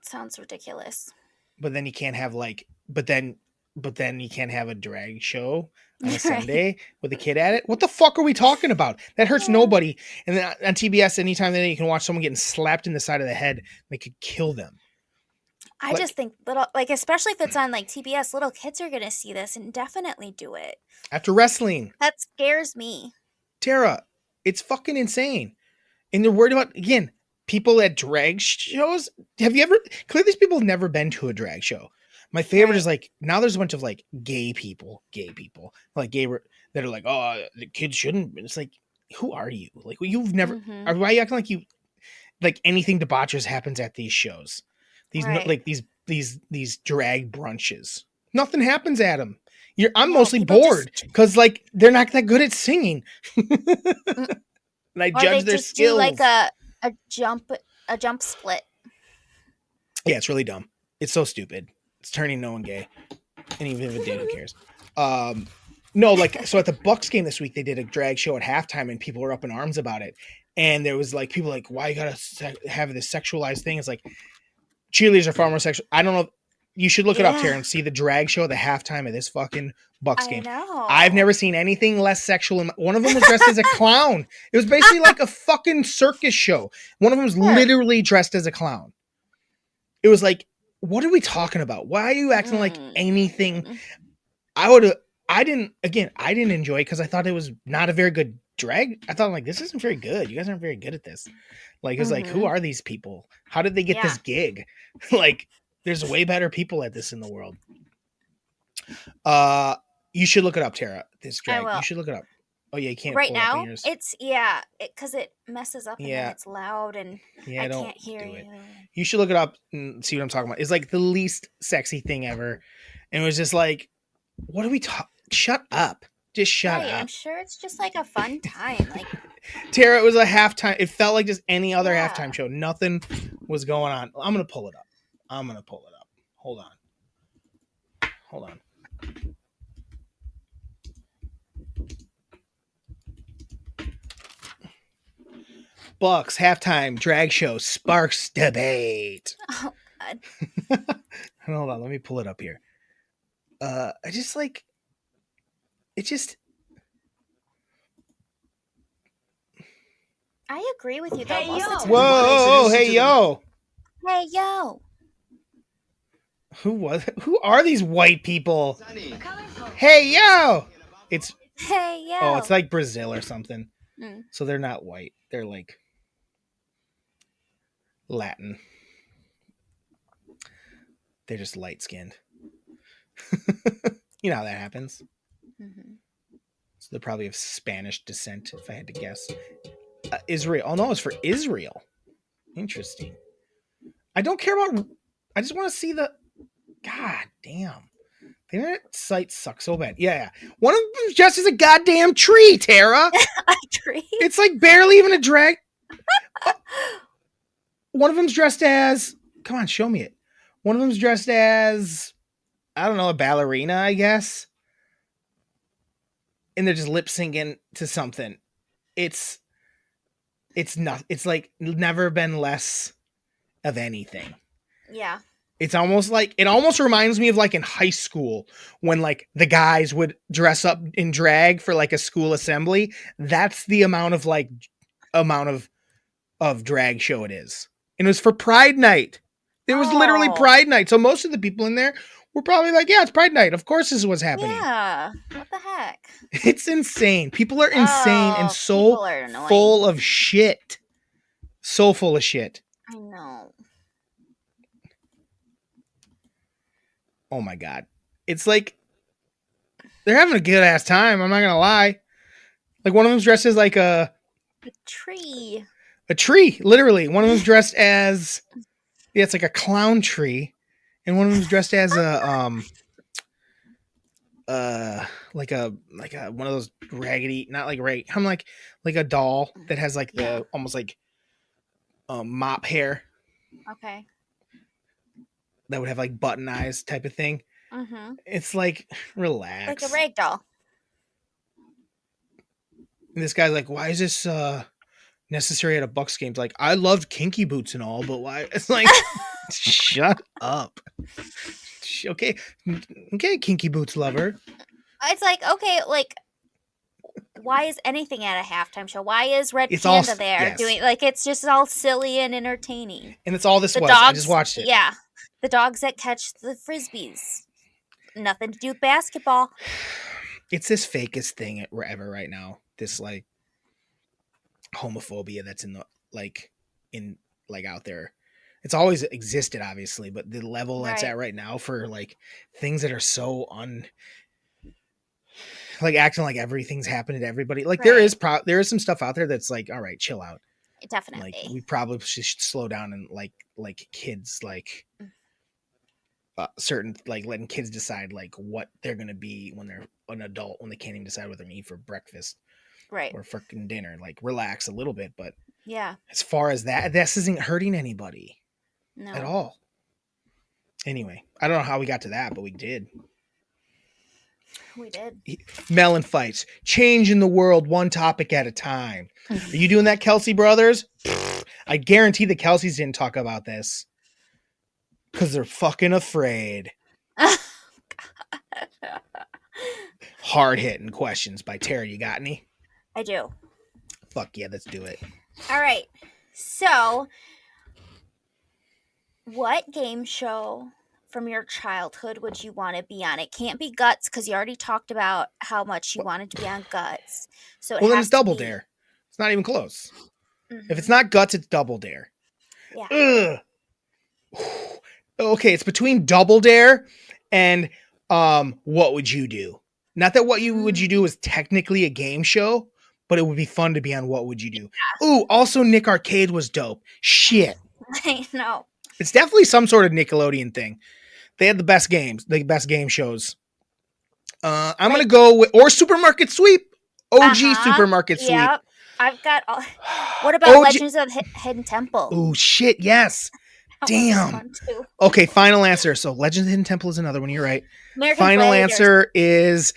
Sounds ridiculous. But then you can't have like, but then you can't have a drag show on a Sunday with a kid at it. What the fuck are we talking about? That hurts nobody. And then on TBS, anytime you can watch someone getting slapped in the side of the head, they could kill them. I just think little, like, especially if it's on like TBS, little kids are going to see this and definitely do it. After wrestling. That scares me. Tara, it's fucking insane. And they're worried about, again, people at drag shows. Have you ever, clearly these people have never been to a drag show. My favorite is like, now there's a bunch of like gay people, like gay that are like, oh, the kids shouldn't. It's like, who are you? Like, you've never, why are you acting like you, like anything debaucherous happens at these shows? These like these drag brunches. Nothing happens at them. I'm mostly bored because like they're not that good at singing. And I judge their skills. Do like a jump split. Yeah, it's really dumb. It's so stupid. It's turning no one gay. And even if it did, who cares? No, like, so at the Bucks game this week, they did a drag show at halftime and people were up in arms about it. And there was like people like, why you gotta have this sexualized thing? It's like, cheerleaders are far more sexual. I don't know. You should look it up, Tara, and see the drag show at the halftime of this fucking Bucks game. I know. I've never seen anything less sexual. One of them was dressed as a clown. It was basically like a fucking circus show. One of them was literally dressed as a clown. It was like, what are we talking about? Why are you acting like anything? I didn't enjoy it because I thought it was not a very good drag. I thought, like, this isn't very good. You guys aren't very good at this. Like, it's like, who are these people? How did they get this gig? Like, there's way better people at this in the world. You should look it up, Tara. This drag. You should look it up. Oh yeah, you can't. Right now, it's because it messes up and then it's loud and I can't hear you. You should look it up and see what I'm talking about. It's like the least sexy thing ever, and it was just like, what are we talking? Shut up. Just shut up. I'm sure it's just like a fun time. Like Tara, it was a halftime. It felt like just any other halftime show. Nothing was going on. I'm gonna pull it up. Hold on. Bucks halftime drag show sparks debate. Oh God. Hold on, let me pull it up here. I just like it. I agree with you though. Hey, yo. Whoa! Hey yo! Hey yo! Who are these white people? Hey yo! It's hey yo! Oh, it's like Brazil or something. So they're not white. They're like Latin. They're just light skinned. You know how that happens. So they're probably of Spanish descent, if I had to guess. Israel. Oh no, it's for Israel. Interesting. I don't care about. I just want to see the. God damn. The internet site sucks so bad. Yeah. One of them just is a goddamn tree, Tara. A tree? It's like barely even a drag. One of them's dressed as. Come on, show me it. One of them's dressed as. I don't know, a ballerina, I guess. And they're just lip syncing to something. It's not. It's like never been less of anything. Yeah. It's almost like it almost reminds me of like in high school when like the guys would dress up in drag for like a school assembly. That's the amount of drag show it is. And it was for Pride Night. It was literally Pride Night. So most of the people in there were probably like, yeah, it's Pride Night. Of course this is what's happening. Yeah. What the heck? It's insane. People are insane and so full of shit. So full of shit. I know. Oh my God. It's like they're having a good ass time. I'm not going to lie. Like one of them's dressed as like a tree. A tree, literally. One of them's dressed as it's like a clown tree. And one of them's dressed as a like a one of those raggedy, not like rag. I'm like a doll that has like the almost like mop hair. Okay. That would have like button eyes type of thing. Mm-hmm. It's like relax. Like a rag doll. And this guy's like, why is this necessary at a Bucks game? It's like, I loved kinky boots and all, but why? It's like, shut up. Okay, kinky boots lover. It's like, okay, like, why is anything at a halftime show? Why is Red Panda there doing like it's just all silly and entertaining? And it's all this was. I just watched it. Yeah, the dogs that catch the frisbees. Nothing to do with basketball. It's this fakest thing ever right now. This like homophobia that's in out there. It's always existed, obviously, but the level that's at right now for like things that are so like acting like everything's happening to everybody. Like there is some stuff out there that's like, all right, chill out. Definitely. Like we probably should slow down and like kids like certain like letting kids decide like what they're gonna be when they're an adult when they can't even decide what they're gonna eat for breakfast. Right. Or freaking dinner. Like relax a little bit, but yeah. As far as that, this isn't hurting anybody. No. At all. Anyway, I don't know how we got to that, but we did. We did. MELLONfights. Changing the world one topic at a time. Are you doing that, Kelsey brothers? I guarantee the Kelseys didn't talk about this. Because they're fucking afraid. Hard-hitting questions by Tara. You got any? I do. Fuck yeah, let's do it. All right. So, what game show from your childhood would you want to be on? It can't be Guts because you already talked about how much you wanted to be on Guts. So it Well, then has it's to Double be. Dare. It's not even close. Mhm. If it's not Guts, it's Double Dare. Yeah. Ugh. Okay, it's between Double Dare and What Would You Do? Not that What Would You Do is technically a game show, but it would be fun to be on What Would You Do? Yeah. Ooh, also Nick Arcade was dope. Shit. I know. It's definitely some sort of Nickelodeon thing. They had the best games, the best game shows. I'm going to go with, or Supermarket Sweep. OG Supermarket Sweep. Yep. I've got all. What about Legends of Hidden Temple? Oh, shit, yes. Damn. Okay, final answer. So Legends of Hidden Temple is another one. You're right. Final answer is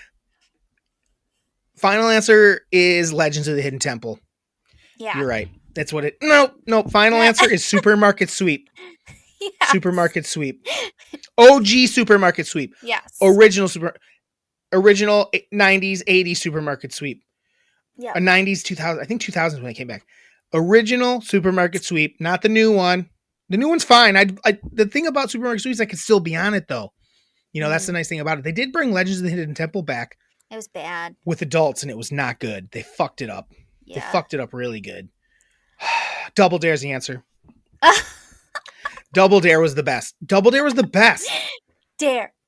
Legends of the Hidden Temple. Yeah. You're right. That's what it. No. Final answer is Supermarket Sweep. Yes. Supermarket Sweep. OG Supermarket Sweep. Yes. Original 90s, 80s Supermarket Sweep. Yeah. 90s, 2000. I think 2000 when it came back. Original Supermarket Sweep, not the new one. The new one's fine. The thing about Supermarket Sweep is I could still be on it though. You know, that's the nice thing about it. They did bring Legends of the Hidden Temple back. It was bad. With adults, and it was not good. They fucked it up. Yeah. They fucked it up really good. Double Dare's the answer. Double Dare was the best. Double Dare was the best.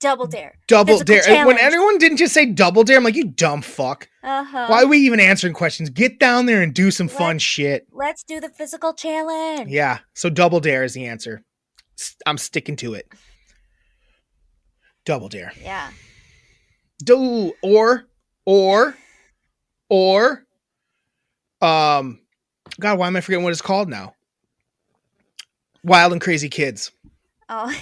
Double Dare. Double Dare. Challenge. When everyone didn't just say Double Dare, I'm like, you dumb fuck. Why are we even answering questions? Get down there and do some fun shit. Let's do the physical challenge. Yeah. So Double Dare is the answer. I'm sticking to it. Double Dare. Yeah. Or God, why am I forgetting what it's called now? Wild and Crazy Kids. Oh.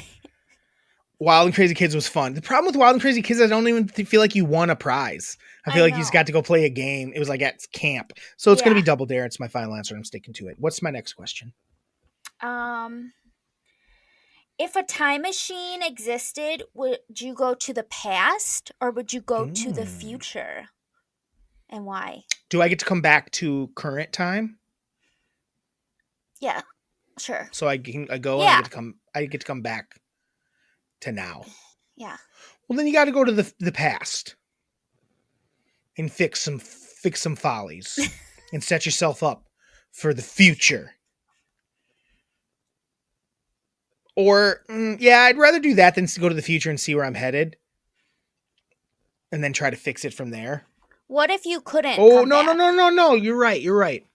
Wild and Crazy Kids was fun. The problem with Wild and Crazy Kids, I don't even feel like you won a prize. I feel like you just got to go play a game. It was like at camp. So it's going to be Double Dare. It's my final answer. I'm sticking to it. What's my next question? If a time machine existed, would you go to the past or would you go to the future? And why? Do I get to come back to current time? Yeah, sure. So I go and I get to come back to now. Yeah. Well, then you got to go to the past and fix some follies and set yourself up for the future. Or, I'd rather do that than to go to the future and see where I'm headed. And then try to fix it from there. What if you couldn't? Oh, no. You're right.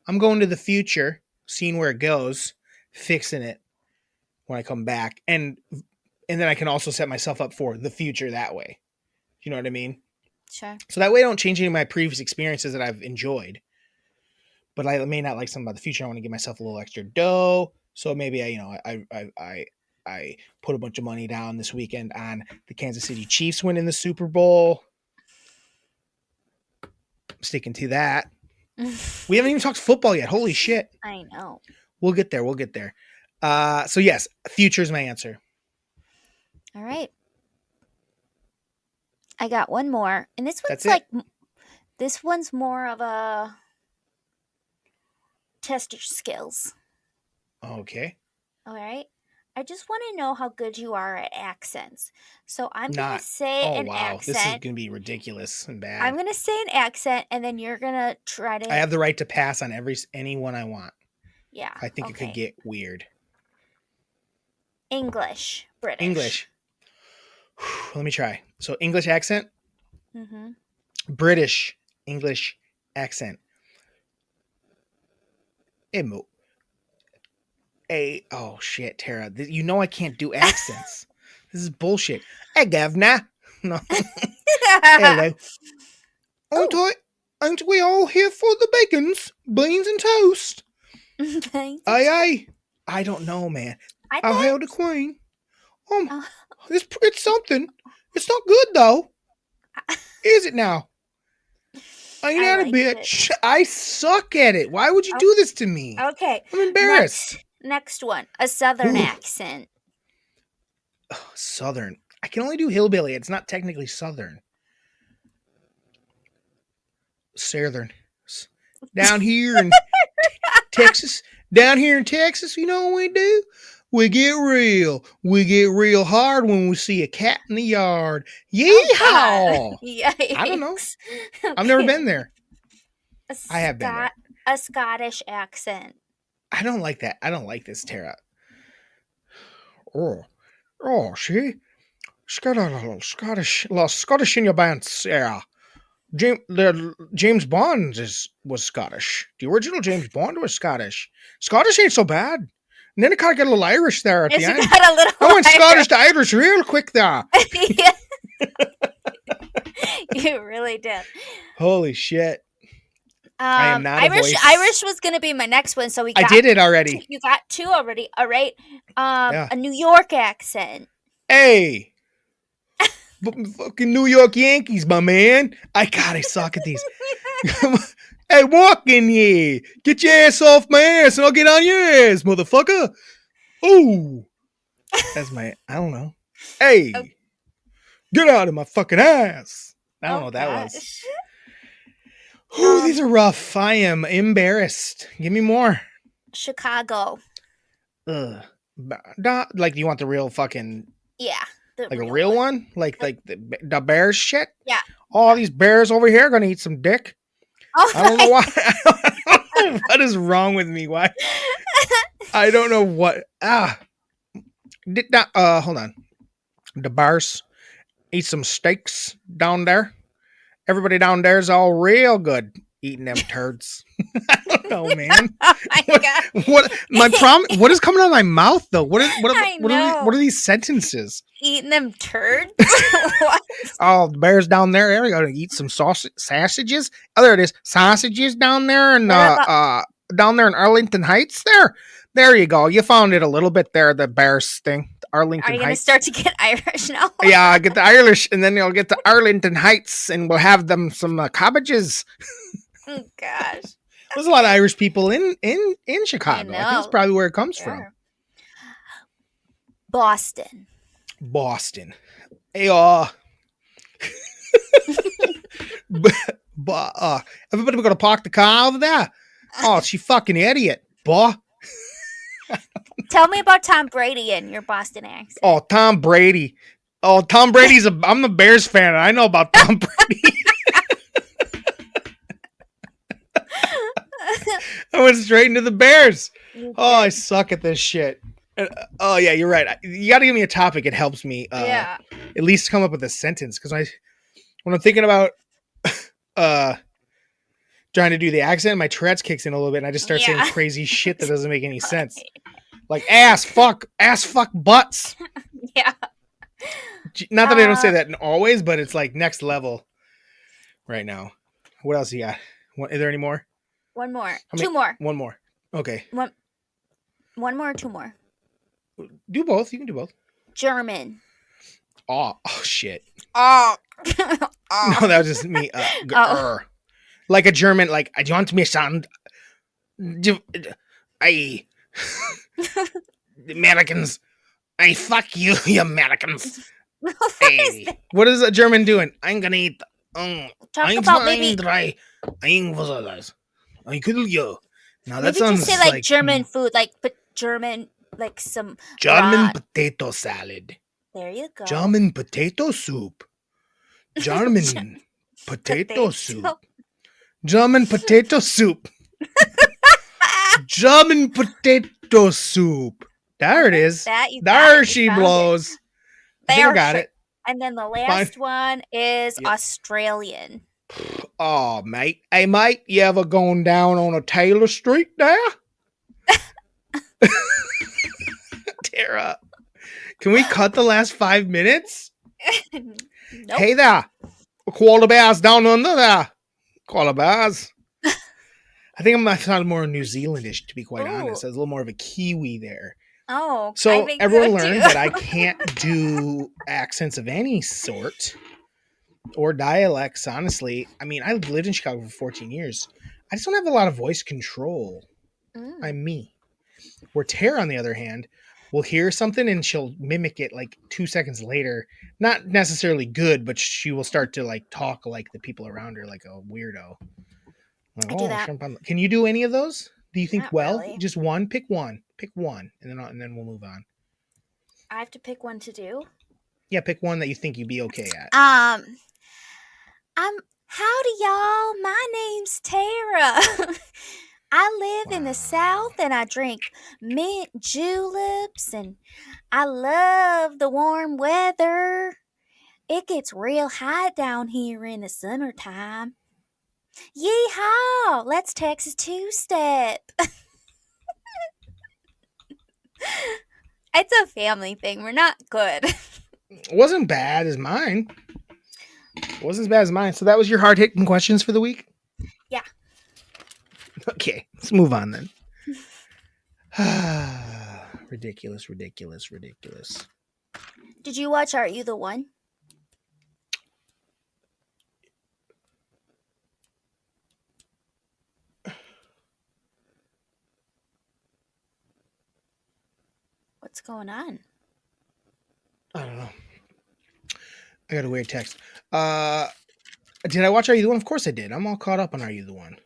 I'm going to the future, seeing where it goes, fixing it when I come back. And then I can also set myself up for the future that way. You know what I mean? Sure. So that way I don't change any of my previous experiences that I've enjoyed. But I may not like something about the future. I want to give myself a little extra dough. So maybe I put a bunch of money down this weekend on the Kansas City Chiefs winning the Super Bowl. I'm sticking to that. We haven't even talked football yet. Holy shit. I know. We'll get there. So yes, future is my answer. All right. I got one more. And this one's more of a test your skills. Okay. All right. I just want to know how good you are at accents. So I'm going to say an accent. This is going to be ridiculous and bad. I'm going to say an accent, and then you're going to try to... I have the right to pass on any one I want. Yeah. I think it could get weird. English. British. English. Let me try. So English accent. Mm-hmm. British English accent. Oh shit, Tara. You know I can't do accents. This is bullshit. Hey, Governor. No. Hello. Aren't we all here for the bacons, beans, and toast? Aye. I don't know, man. I'll hail the Queen. It's something. It's not good though. Is it now? Ain't that a bitch? I suck at it. Why would you do this to me? Okay. I'm embarrassed. Next one. A southern accent. Southern. I can only do hillbilly. It's not technically Southern. Southern. Down here in Texas. Down here in Texas, you know what we do? We get real. We get real hard when we see a cat in the yard. Yeehaw! Yikes. I don't know. I've never been there. I have been there. A Scottish accent. I don't like that. I don't like this, Tara. See? It's got a little Scottish in your band, Sarah. James Bond was Scottish. The original James Bond was Scottish. Scottish ain't so bad. And then it kind of got a little Irish there at the end. Got a little I went Scottish to Irish real quick there. You really did. Holy shit. I am not Irish. a voice. Irish was going to be my next one, so I did it already. You got two already. All right. A New York accent. Hey. Fucking New York Yankees, my man. I suck at these. Hey, walk in here. Get your ass off my ass and I'll get on your ass, motherfucker. Ooh. That's I don't know. Hey. Okay. Get out of my fucking ass. I don't know what that was. Ooh, these are rough. I am embarrassed. Give me more. Chicago. Ugh. Like, do you want the real fucking... Yeah. Like a real one? Like the Bears shit? Yeah. All these bears over here are going to eat some dick? Oh, I don't know why. I don't know what is wrong with me? Why? I don't know what. Hold on. The bars eat some steaks down there. Everybody down there is all real good eating them turds. I don't know, man. Oh my God. What is coming out of my mouth though? What are these sentences? Eating them turds? Oh, the bears down there. There we go. Eat some sausages. Oh, there it is. Sausages down there and down there in Arlington Heights. There you go. You found it a little bit there. The bears thing. Arlington Heights. Are you going to start to get Irish now? Yeah, I get the Irish, and then you'll get to Arlington Heights, and we'll have them some cabbages. Oh gosh. There's a lot of Irish people in Chicago. I think that's probably where it comes from. Boston. Hey, everybody gonna park the car over there? Oh, she fucking idiot, boy. Tell me about Tom Brady and your Boston accent. Oh, Tom Brady. Oh, Tom Brady's I'm the Bears fan. I know about Tom Brady. I went straight into the Bears. Oh, I suck at this shit. Oh, yeah, you're right. You got to give me a topic. It helps me at least come up with a sentence. Because when I'm thinking about trying to do the accent, my Tourette's kicks in a little bit. And I just start saying crazy shit that doesn't make any sense. Like ass, fuck, butts. Yeah. Not that I don't say that always, but it's like next level right now. What else you got? Is there any more? One more. Two more. One more. Okay. One more or two more? Do both. You can do both. German. Oh shit. Oh. No, that was just me. Like a German, like, do you want me to sound... The Americans. Hey, fuck you, you Americans. Hey, what is a German doing? I'm gonna eat... Talk about maybe... I kill you. Now that maybe sounds just say like German food, like German, like some German potato salad. There you go. German potato soup. German potato soup. German potato soup. German potato soup. There it is. There she blows. I think I got it. And then the last one is Australian. Oh, mate. Hey, mate, you ever gone down on a Taylor Street there? Tara, can we cut the last 5 minutes? Nope. Hey there. Koala bears down under there. Koala bears. I think I'm going to sound more New Zealandish, to be quite honest. There's a little more of a Kiwi there. Oh, so everyone learned that I can't do accents of any sort or dialects, honestly. I mean, I've lived in Chicago for 14 years. I just don't have a lot of voice control. I'm me. Where Tara, on the other hand, will hear something and she'll mimic it like 2 seconds later. Not necessarily good, but she will start to like talk like the people around her, like a weirdo. Like, I do oh, that. shrimp on. Can you do any of those? Do you think Not well? really. Just one. Pick one. Pick one, and then we'll move on. I have to pick one to do. Yeah, pick one that you think you'd be okay at. Um, howdy y'all. My name's Tara. I live in the Wow. South and I drink mint juleps and I love the warm weather. It gets real hot down here in the summertime. Yeehaw! Let's Texas two-step. It's a family thing. We're not good. It wasn't bad as mine. It wasn't as bad as mine. So that was your hard hitting questions for the week? Yeah. Okay, let's move on then. Ridiculous, ridiculous, ridiculous. Did you watch Are You the One? What's going on? I don't know. I got a weird text. Did I watch Are You the One? Of course I did. I'm all caught up on Are You the One.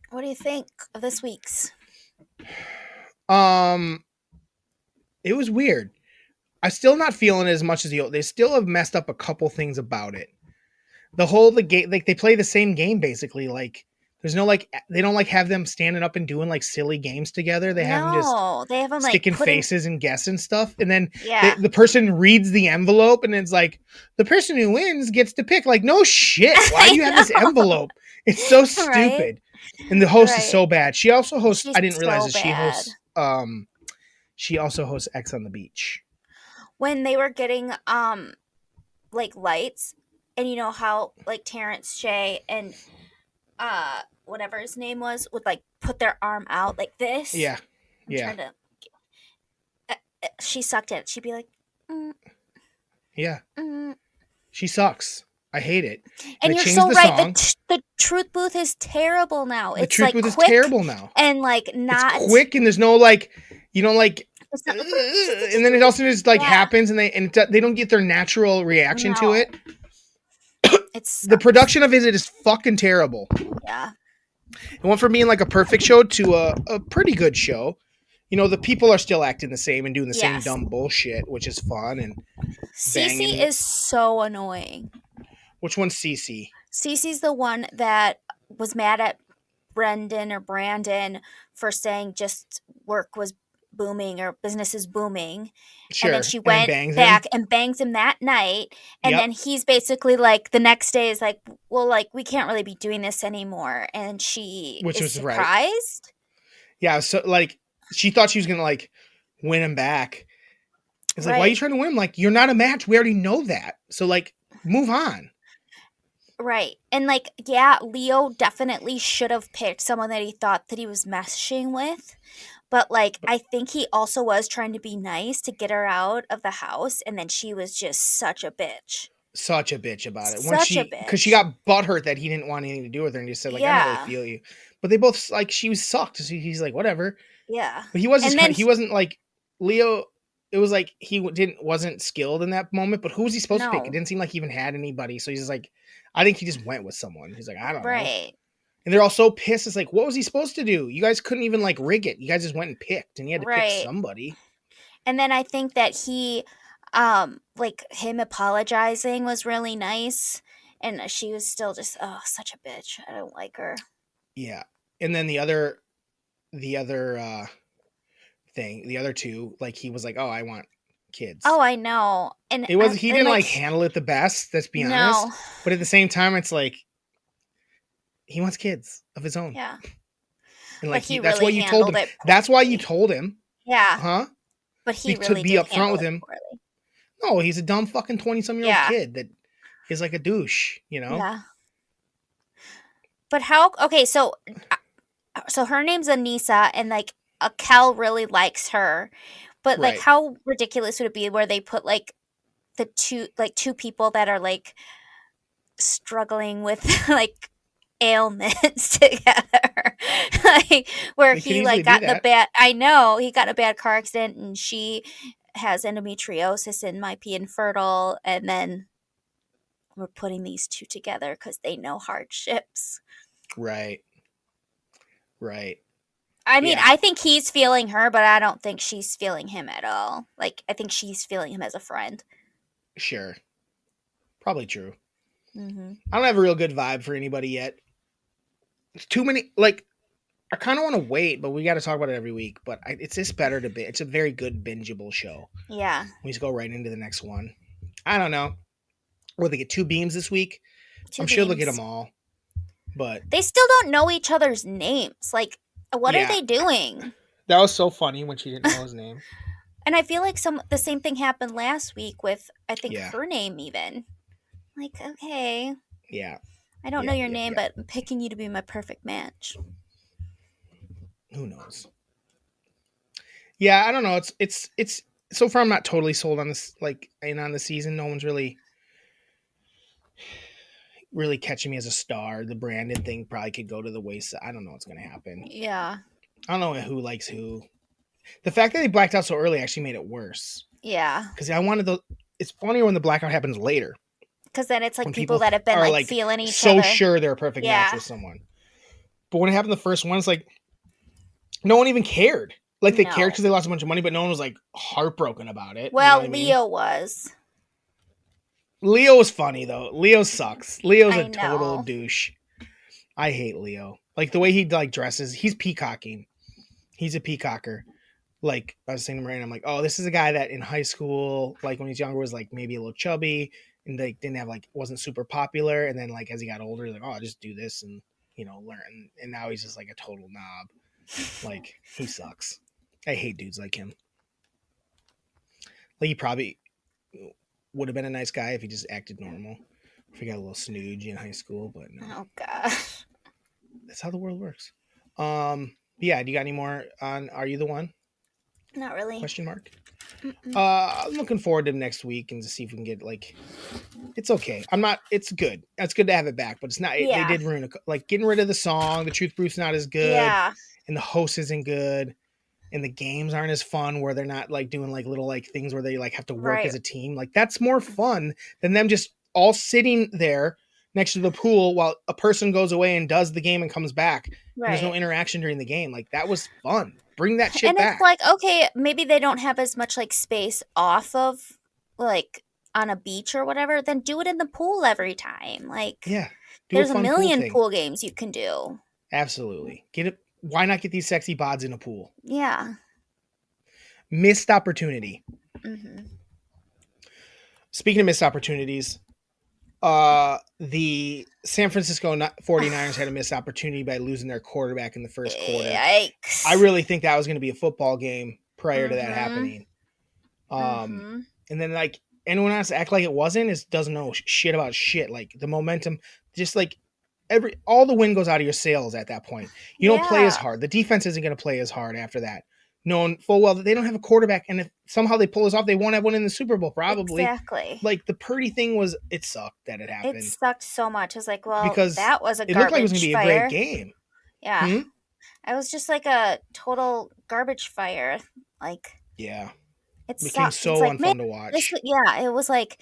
What do you think of this week's? It was weird. I'm still not feeling it as much as the old. They still have messed up a couple things about it. The game, like they play the same game basically. Like there's no like they don't like have them standing up and doing like silly games together. They have them just No, they have them like sticking putting. faces and guessing stuff, and then Yeah. the person reads the envelope, and it's like the person who wins gets to pick. Like no shit. Why do you have this envelope? It's so stupid. Right? And the host is Right. so bad. She also hosts. She's I didn't realize so that she bad. hosts. She also hosts X on the Beach. When they were getting like lights, and you know how like Terrence Shea and whatever his name was would like put their arm out like this. Yeah, I'm yeah, trying to. She sucked at it. She'd be like, yeah. mm. She sucks. I hate it. And they you're changed so the right. song. The truth booth is terrible now. The It's truth like booth is quick terrible now. and like not. It's quick and there's no like, you know, like, It's not. and then it also just like Yeah. happens and they don't get their natural reaction to No. it. It's The production of it is fucking terrible. yeah. It went from being like a perfect show to a pretty good show. You know, the people are still acting the same and doing the same Yes. dumb bullshit, which is fun. And Cece banging. is so annoying. Which one's Cece? Cece's the one that was mad at Brandon for saying just work was booming or business is booming. Sure. And then she went back and bangs him that night. And then he's basically like the next day is like, well, like we can't really be doing this anymore. And she is surprised. Right. Yeah. So like she thought she was going to like win him back. It's like, why are you trying to win him? Like, you're not a match. We already know that. So like, move on. Right. And like, yeah, Leo definitely should have picked someone that he thought that he was meshing with. But like, I think he also was trying to be nice to get her out of the house. And then she was just such a bitch. Such a bitch about it. Such a bitch. Because she got butthurt that he didn't want anything to do with her and just said, like, I don't really feel you. But they both, like, she was sucked. So he's like, whatever. Yeah. But he wasn't like, Leo, it was like he wasn't skilled in that moment. But who was he supposed to pick? It didn't seem like he even had anybody. So he's just like, I think he just went with someone. He's like, I don't know. Right. And they're all so pissed. It's like, what was he supposed to do? You guys couldn't even like rig it. You guys just went and picked, and he had to pick somebody. And then I think that he, like him apologizing was really nice, and she was still just such a bitch. I don't like her. Yeah, and then the other thing, the other two, like he was like, oh, I want kids. Oh, I know, and it was he didn't like handle it the best. Let's be honest. But at the same time, it's like. He wants kids of his own. Yeah. And like that's what you told him. That's why you told him. Yeah. Huh? But he really to be upfront with him. Poorly. No, he's a dumb fucking 20-some-year-old kid that is like a douche, you know? Yeah. But how okay, so her name's Anissa and like Kel really likes her. But like how ridiculous would it be where they put like two people that are like struggling with like ailments together. Like where They could he easily like do got in a that. bad I know, he got in a bad car accident and she has endometriosis and might be infertile, and then we're putting these two together cuz they know hardships. Right. Right. I mean, Yeah. I think he's feeling her, but I don't think she's feeling him at all. Like I think she's feeling him as a friend. Sure. Probably true. Mhm. I don't have a real good vibe for anybody yet. It's too many. Like, I kind of want to wait, but we got to talk about it every week. But it's just better to be. It's a very good bingeable show. Yeah. We just go right into the next one. I don't know. Will they get 2 beams this week? I'm Two sure they'll get beams. them all. But They still don't know each other's names. Like, what are yeah, they doing? that was so funny when she didn't know his name. And I feel like the same thing happened last week with I think Yeah. her name even. Like, okay, Yeah. I don't know Yeah. your Yeah. name, Yeah. but I'm picking you to be my perfect match. Who knows? Yeah, I don't know. It's so far I'm not totally sold on this like in on the season. No one's really catching me as a star. The Brandon thing probably could go to the wayside. I don't know what's gonna happen. Yeah. I don't know who likes who. The fact that they blacked out so early actually made it worse. Yeah. Because I wanted the. It's funnier when the blackout happens later, Because then it's like when people people that have been are like like feeling each so other. sure they're a perfect match Yeah. with someone. But when it happened the first one, it's like no one even cared. Like they cared No. because they lost a bunch of money, but no one was like heartbroken about it. You know what Well, I mean? Leo was. Leo was funny though. Leo sucks. Leo's a I total know. douche. I hate Leo. Like the way he like dresses, he's peacocking. He's a peacocker. Like I was saying to Miranda, I'm like, oh, this is a guy that in high school, like when he's younger, was like maybe a little chubby and like didn't have like wasn't super popular. And then like as he got older, he's like, oh, I'll just do this and learn. And now he's just like a total knob. Like he sucks. I hate dudes like him. Like he probably would have been a nice guy if he just acted normal. If he got a little snooge in high school, but no, Oh gosh. that's how the world works. Yeah. Do you got any more on Are You the One? Not really. Question mark. Mm-mm. I'm looking forward to next week and to see if we can get like. It's okay. I'm not. It's good. It's good to have it back, but it's not. They Yeah. did ruin like getting rid of the song. The Truth Proof's not as good, Yeah. and the host isn't good, and the games aren't as fun. Where they're not like doing like little like things where they like have to work Right. as a team. Like that's more fun than them just all sitting there next to the pool while a person goes away and does the game and comes back, and there's no Right. interaction during the game. Like that was fun. Bring that shit And it's back. like, okay, maybe they don't have as much like space off of like on a beach or whatever, then do it in the pool every time. Like Yeah, do a there's a fun pool million thing. pool games you can do. Absolutely. Get it. Why not get these sexy bods in a pool? Yeah. Missed opportunity. Mhm. Speaking of missed opportunities, the San Francisco 49ers had a missed opportunity by losing their quarterback in the first quarter. I Yikes. really think that was going to be a football game prior to that Mhm. happening. Mhm. And then like anyone else act like it wasn't is doesn't know shit about shit. Like the momentum, just like all the wind goes out of your sails at that point. You don't play as Yeah. hard. The defense isn't going to play as hard after that. Knowing full well that they don't have a quarterback, and if somehow they pull this off, they won't have one in the Super Bowl probably. Exactly. Like the Purdy thing was, it sucked that it It happened sucked so much. I was like, well, because that was a it looked like it was going to garbage be a great fire. game. Yeah. Hmm? I was just like a total garbage fire. Like Yeah, it it became sucked. It's so like, man, unfun to this, watch. yeah, it was like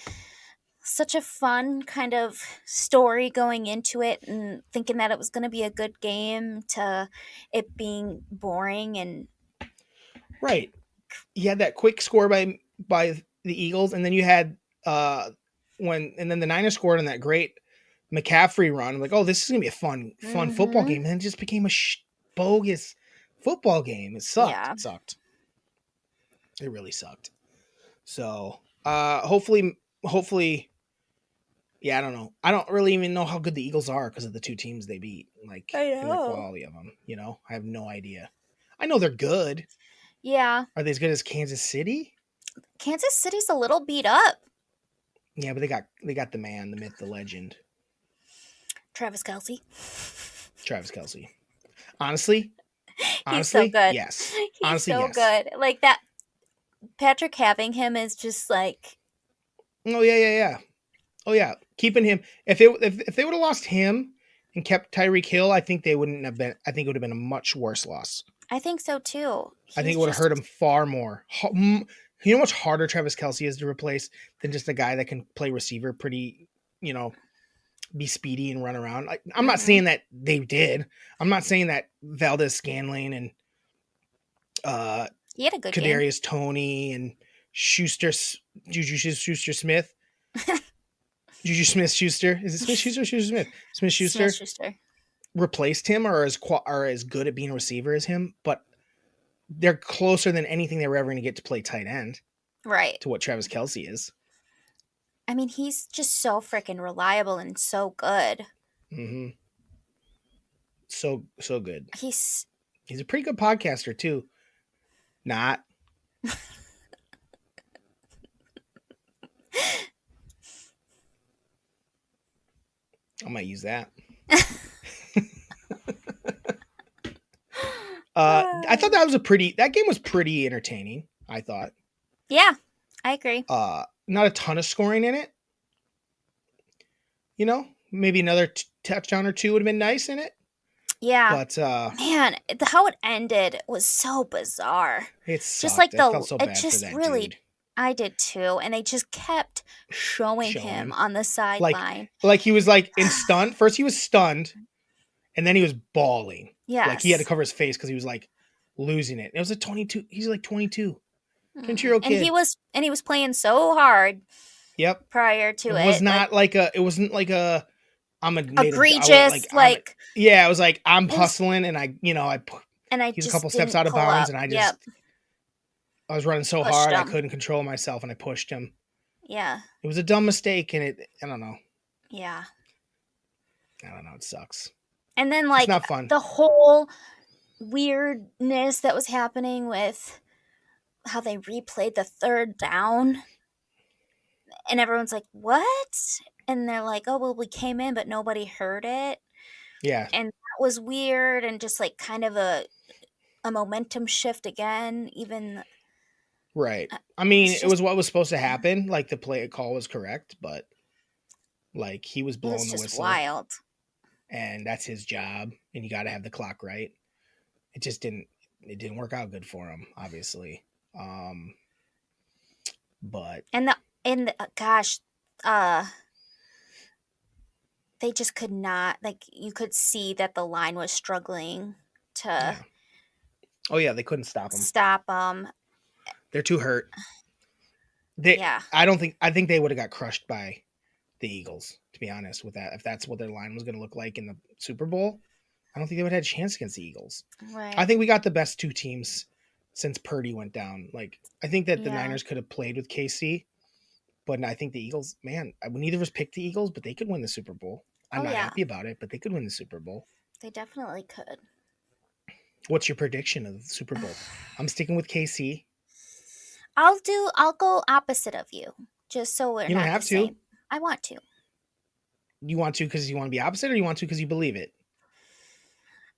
such a fun kind of story going into it and thinking that it was going to be a good game to it being boring and Right. You had that quick score by the Eagles, and then you had and then the Niners scored on that great McCaffrey run. I'm like, oh, this is gonna be a fun football mhm. game. And then it just became a bogus football game. It sucked. Yeah. It sucked. It really sucked. So hopefully, yeah, I don't know. I don't really even know how good the Eagles are because of the two teams they beat, like I in the know. quality of them. I have no idea. I know they're good. Yeah. Are they as good as Kansas City? Kansas City's a little beat up. Yeah, but they got the man, the myth, the legend, Travis Kelsey. Travis Kelsey. Honestly, He's so good. yes. He's Honestly, so yes. good. Like that Patrick having him is just like Oh yeah, yeah, yeah. Oh yeah, keeping him. If they would have lost him and kept Tyreek Hill, I think they wouldn't have been. I think it would have been a much worse loss. I think so too. I think He's it would have hurt just him far more. You know how much harder Travis Kelce is to replace than just a guy that can play receiver pretty, be speedy and run around. I'm not saying that they did. I'm not saying that Valdez Scanlon and he had a good game. Kadarius Toney and Juju Smith. Juju Smith Schuster. Is it Smith Schuster or Schuster Smith? Smith Schuster. Smith Schuster Replaced him or are as good at being a receiver as him, but they're closer than anything they were ever going to get to play tight end. Right. To what Travis Kelce is. I mean, he's just so freaking reliable and so good. Mm-hmm. So good. He's a pretty good podcaster too. Not. I might use that. I thought that game was pretty entertaining. I thought. Yeah, I agree. Not a ton of scoring in it. Maybe another touchdown or two would have been nice in it. Yeah. But man, how it ended was so bizarre. It's just like felt so bad for that really dude. I did too, and they just kept showing him on the sideline. Like he was like in stun. First he was stunned, and then he was bawling. Yeah, like he had to cover his face because he was like losing it. It was a 22. He's like 22. 22-year-old kid, and he was playing so hard. Yep. Prior to it, it was not it wasn't like a I'm a egregious it was like I'm hustling and he's a couple steps out of bounds and I just I was running so hard I couldn't control myself and I pushed him. Yeah. It was a dumb mistake and I don't know. Yeah. I don't know. It sucks. And then it's not fun. The whole weirdness that was happening with how they replayed the third down. And everyone's like, what? And they're like, oh, well, we came in, but nobody heard it. Yeah. And that was weird and just like kind of a momentum shift again, even. Right. I mean, it was what was supposed to happen. Like the play call was correct, but like he was blowing the whistle. Wild. And that's his job. And you got to have the clock right. It just didn't work out good for him, obviously. But. Gosh, they just could not, you could see that the line was struggling to. Yeah. Oh yeah, they couldn't stop him. They're too hurt. I think they would have got crushed by the Eagles, to be honest with that. If that's what their line was going to look like in the Super Bowl, I don't think they would have had a chance against the Eagles. Right. I think we got the best two teams since Purdy went down. I think that the Niners could have played with KC, but I think the Eagles, man, neither of us picked the Eagles, but they could win the Super Bowl. I'm not happy about it, but they could win the Super Bowl. They definitely could. What's your prediction of the Super Bowl? I'm sticking with KC. I'll go opposite of you, just so we're not. You don't have the to. Same. I want to. You want to because you want to be opposite, or you want to because you believe it?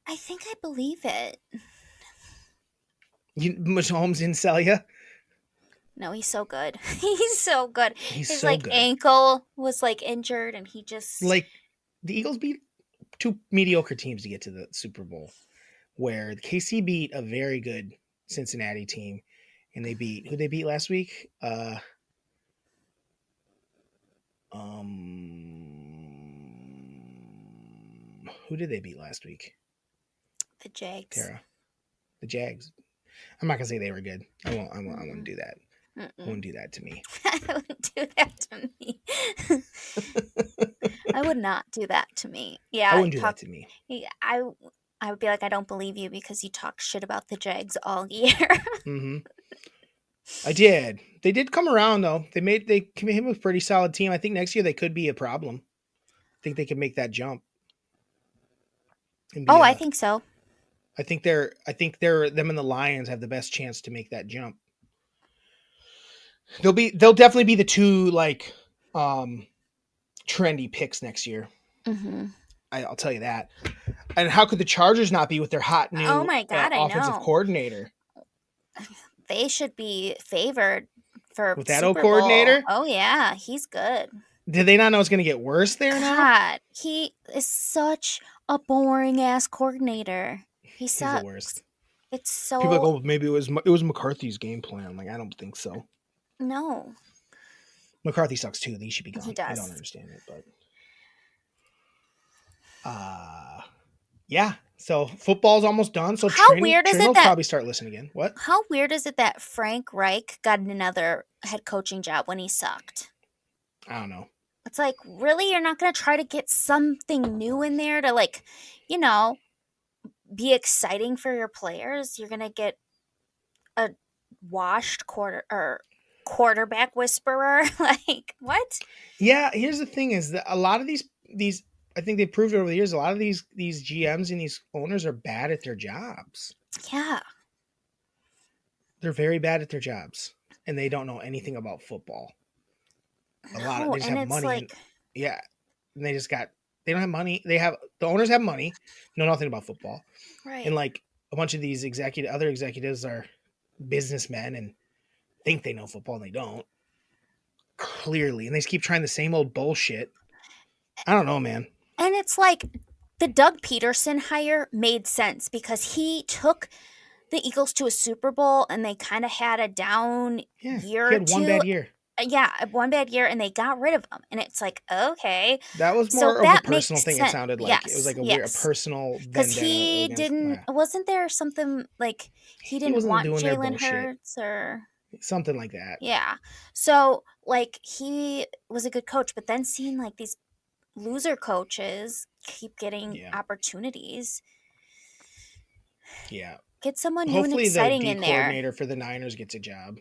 I think I believe it. Mahomes didn't sell you? No, he's so good. He's so good. His so good. Ankle was injured, and he just the Eagles beat two mediocre teams to get to the Super Bowl, where the KC beat a very good Cincinnati team, and they beat who they beat last week. Who did they beat last week? The Jags. Tara. The Jags. I'm not gonna say they were good. I won't do that. I wouldn't do that to me. I wouldn't do that to me. I would not do that to me. Yeah, I wouldn't do that to me. I would be like, I don't believe you because you talk shit about the Jags all year. Mm-hmm. I did. They did come around though. They made him a pretty solid team. I think next year they could be a problem. I think they could make that jump. I think so. I think them and the Lions have the best chance to make that jump. They'll definitely be the two trendy picks next year. Mm-hmm. I'll tell you that. And how could the Chargers not be with their hot new offensive coordinator? They should be favored for with that Super old coordinator. Bowl. Oh yeah, he's good. Did they not know it's going to get worse there now? God, he is such a boring ass coordinator. He He's the worst. sucks. It's People are so like, oh, maybe it was McCarthy's game plan. I'm like, I don't think so. no. McCarthy sucks too. He should be He gone. I don't does. understand it, but yeah. So football's almost done. So How weird is Trin it will that probably start listening again. What? how weird is it that Frank Reich got another head coaching job when he sucked? I don't know. It's like, really? You're not going to try to get something new in there to, like, you know, be exciting for your players? You're going to get a washed quarterback whisperer? Like, what? Yeah, here's the thing: is that a lot of these I think they've proved it over the years. A lot of these GMs and these owners are bad at their jobs. Yeah. They're very bad at their jobs, and they don't know anything about football. No, They just and have it's money, and like, yeah, and they don't have money. The owners have money, know nothing about football, and right. like a bunch of these other executives are businessmen and think they know football and they don't clearly, and they just keep trying the same old bullshit. I don't know, man. And it's like the Doug Peterson hire made sense because he took the Eagles to a Super Bowl and they kind of had a down Yeah, year he or had one two. bad year. Yeah, one bad year and they got rid of him. And it's like, okay. That was So more of a that personal makes thing. It sense. sounded like it was Yes, like a yes. personal Because vendetta he against. didn't, wasn't there something like he He didn't wasn't want doing their Jalen bullshit. Hurts or, Something like that. yeah. So, like, he was a good coach, but then seeing like these loser coaches keep getting Yeah, opportunities. yeah. Get someone new and Hopefully, the exciting D in there. coordinator for the Niners gets a job.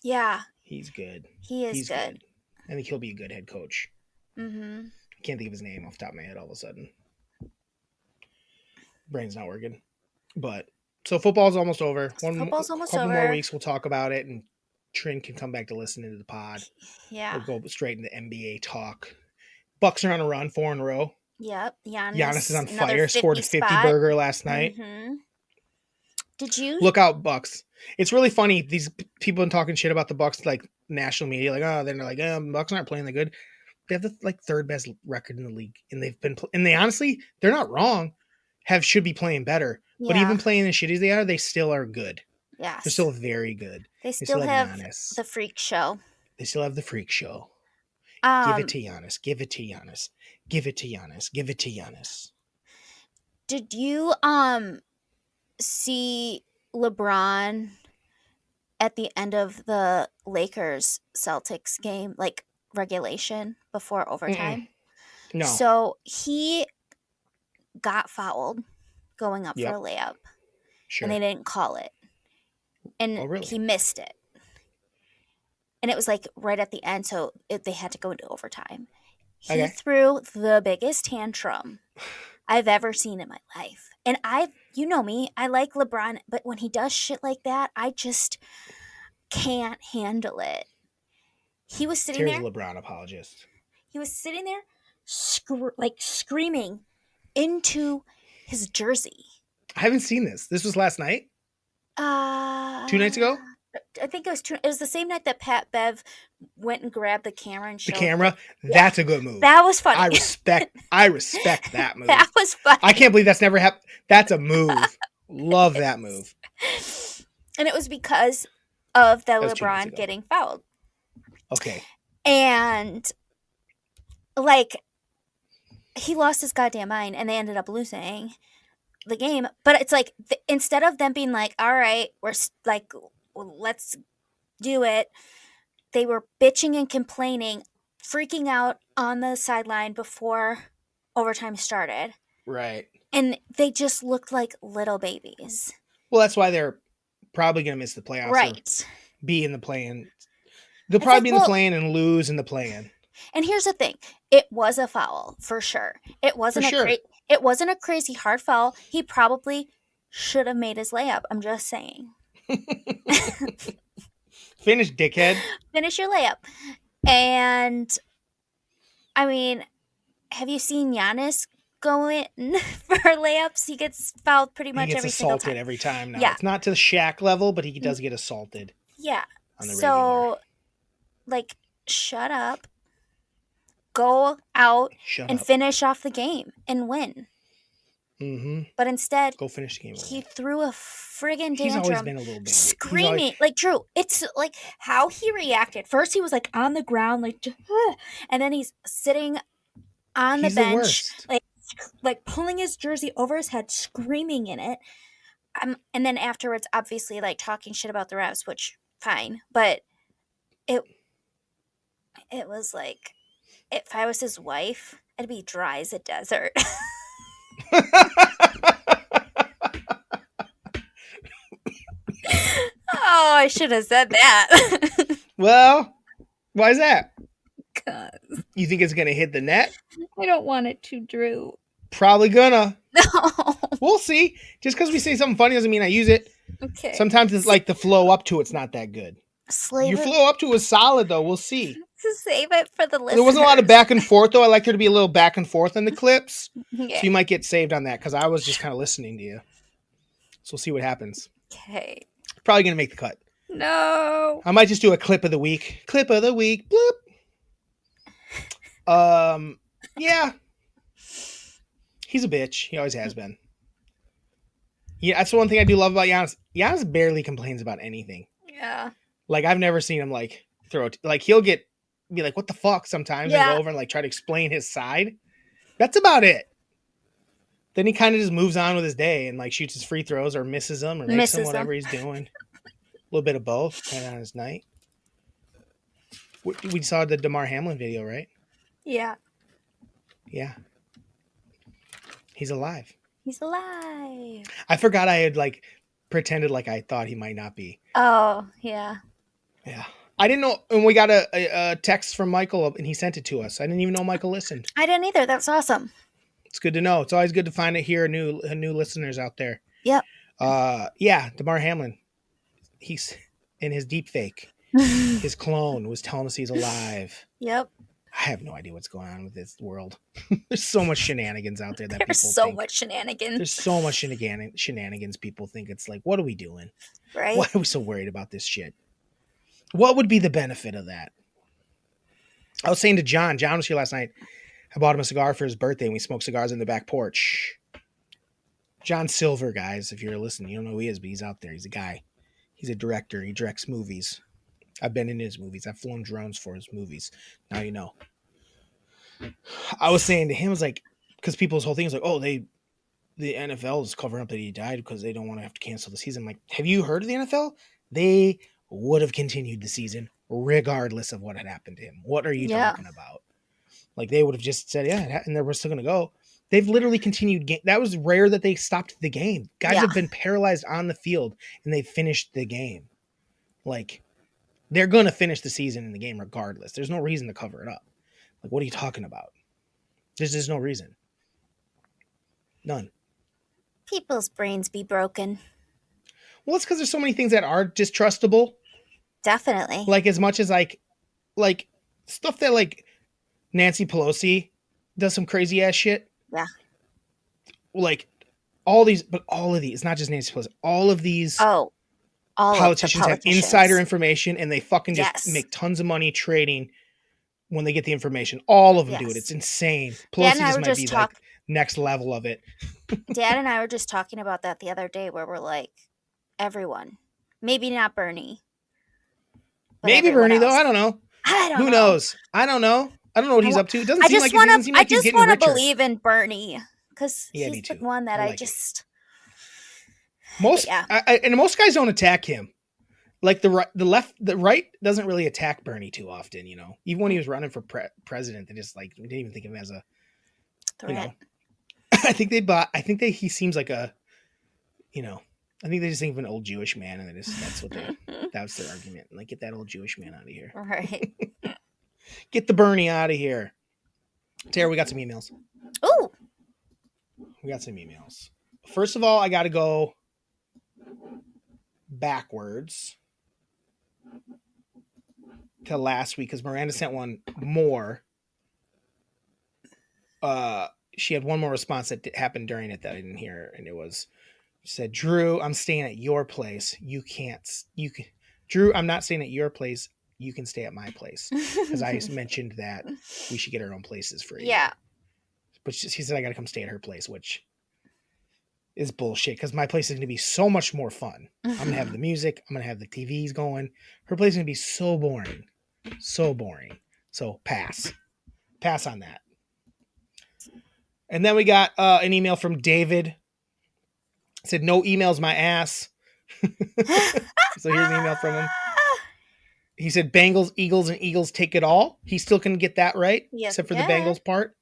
Yeah, He's good. he is He's good. good. I think he'll be a good head coach. Mm-hmm. I can't think of his name off the top of my head all of a sudden. Brain's not working. But so football's almost over. Football's almost Couple more over. weeks, we'll talk about it, and Trin can come back to listen to the pod. Yeah. We'll go straight into NBA talk. Bucks are on a run, 4 in a row. Yep. Giannis is Giannis, on another fire. Scored 50 a 50 spot. burger last night. Mm-hmm. Did you? Look out, Bucks. It's really funny. These people been talking shit about the Bucks, like national media, like, oh, they're like, Bucks aren't playing that good. They have the like third best record in the league, and they honestly, they're not wrong. Should be playing better, but Yeah. even playing as shitty as they are, they still are good. Yes. They're still very good. They They still still have have Giannis. the freak show. They still have the freak show. Give it to Giannis. Give it to Giannis. Give it to Giannis. Give it to Giannis. Did you see LeBron at the end of the Lakers Celtics game, like regulation before overtime? No. So he got fouled going up for a Yep. layup, Sure. and they didn't call it, and Oh, really? he missed it, and it was like right at the end, so they had to go into overtime. He Okay. threw the biggest tantrum I've ever seen in my life, and you know me, I like LeBron, but when he does shit like that, I just can't handle it. He was sitting Here's there. a LeBron apologist. He was sitting there, screaming into his jersey. I haven't seen this. This was last night? 2 nights ago? I think it was it was the same night that Pat Bev went and grabbed the camera and showed The camera? That's a good move. That was funny. I respect that move. That was funny. I can't believe that's never happened. That's a move. Love that move. And it was because of the That was 2 nights LeBron ago. getting fouled. Okay. And like he lost his goddamn mind and they ended up losing the game. But it's like instead of them being like, all right, we're like, let's do it, they were bitching and complaining, freaking out on the sideline before overtime started. Right. And they just looked like little babies. Well, that's why they're probably going to miss the playoffs. Right. Or be in the play-in. They'll probably be in the play-in and lose in the play-in. And here's the thing. It was a foul, for sure. It wasn't it wasn't a crazy hard foul. He probably should have made his layup. I'm just saying. Finish, dickhead. Finish your layup. And I mean, have you seen Giannis go in for layups? He gets fouled pretty much every single time. He gets assaulted every time now. Yeah. It's not to the Shaq level, but he does get assaulted. Yeah. On the so, regular. like, shut up go out Shut and up. finish off the game and win. Mm-hmm. But instead, Go finish the game. he threw a friggin' He's always tantrum, been a little baby. screaming. Like, Drew, it's like how he reacted. First, he was like on the ground, like, and then he's sitting on the He's the bench, worst. like pulling his jersey over his head, screaming in it. And then afterwards, obviously, like talking shit about the refs, which fine, but it was like, if I was his wife, I'd be dry as a desert. Oh, I should have said that. Well, why is that? Because You think it's gonna hit the net? I don't want it to, Drew. Probably gonna. No. We'll see. Just because we say something funny doesn't mean I use it. Okay. Sometimes it's like the flow up to it's not that good. Your flow up to is solid though. We'll see. To save it for the listeners. There wasn't a lot of back and forth though. I like there to be a little back and forth in the clips. Okay. So you might get saved on that because I was just kind of listening to you. So we'll see what happens. Okay. Probably gonna make the cut. No. I might just do a clip of the week. Clip of the week. Bloop. Yeah. He's a bitch. He always has been. Yeah, that's the one thing I do love about Giannis. Giannis barely complains about anything. Yeah. Like I've never seen him like throw it. Like he'll be like, "What the fuck?" sometimes and go over and like try to explain his side. That's about it. Then he kind of just moves on with his day and like shoots his free throws or misses them or makes them, whatever he's doing. A little bit of both, depending on his night. We saw the DeMar Hamlin video, right? Yeah. Yeah. He's alive. He's alive. I forgot I had like pretended like I thought he might not be. Oh, yeah. Yeah. I didn't know. And we got a text from Michael and he sent it to us. I didn't even know Michael listened. I didn't either. That's awesome. It's good to know. It's always good to find it here, new listeners out there. Yep. Yeah, DeMar Hamlin. He's in his deep fake. His clone was telling us he's alive. Yep. I have no idea what's going on with this world. There's so much shenanigans out there that There's people so think. much shenanigans. There's so much shenanigans. People think it's like, what are we doing? Right? Why are we so worried about this shit? What would be the benefit of that? I was saying to John was here last night. I bought him a cigar for his birthday and we smoked cigars in the back porch. John Silver, guys, if you're listening, you don't know who he is, but he's out there. He's a guy. He's a director. He directs movies. I've been in his movies. I've flown drones for his movies. Now you know. I was saying to him, was like, because people's whole thing is like, oh, the NFL is covering up that he died because they don't want to have to cancel the season. I'm like, have you heard of the NFL? They would have continued the season regardless of what had happened to him. What are you talking about? Like they would have just said, yeah, and they were still going to go. They've literally continued. That was rare that they stopped the game. Guys have been paralyzed on the field and they finished the game. Like they're going to finish the season in the game regardless. There's no reason to cover it up. Like, what are you talking about? There's just no reason. None. People's brains be broken. Well, it's because there's so many things that are distrustable. Definitely. Like as much as like stuff that like Nancy Pelosi does some crazy ass shit. Yeah. Like all of these, not just Nancy Pelosi, all of these politicians have insider information and they fucking just make tons of money trading when they get the information. All of them do it. It's insane. Pelosi just might be like next level of it. Dad and I were just talking about that the other day where we're like, everyone. Maybe not Bernie. Maybe Bernie, though. I don't know. Who knows? I don't know. I don't know what he's up to. It doesn't seem like he's getting richer. I just want to believe in Bernie because he's the one that I just... Most guys don't attack him. Like the right doesn't really attack Bernie too often, you know. Even when he was running for president, they just like didn't even think of him as a threat. You know. I think he seems like a, you know, I think they just think of an old Jewish man, and that's their argument. Like, get that old Jewish man out of here. Right. Get the Bernie out of here. Tara, we got some emails. Ooh. We got some emails. First of all, I got to go backwards to last week because Miranda sent one more. She had one more response that happened during it that I didn't hear, and it was, she said, Drew, I'm staying at your place. Drew, I'm not staying at your place. you can stay at my place because I mentioned that we should get our own places for a Yeah. year. But she said I got to come stay at her place, which is bullshit because my place is going to be so much more fun. I'm going to have the music. I'm going to have the TVs going. Her place is going to be so boring. So boring. So pass. Pass on that. And then we got an email from David. It said, no emails, my ass. So here's an email from him. He said, Bengals, Eagles, and Eagles take it all. He still couldn't get that right, Yes, except for the can. Bengals part.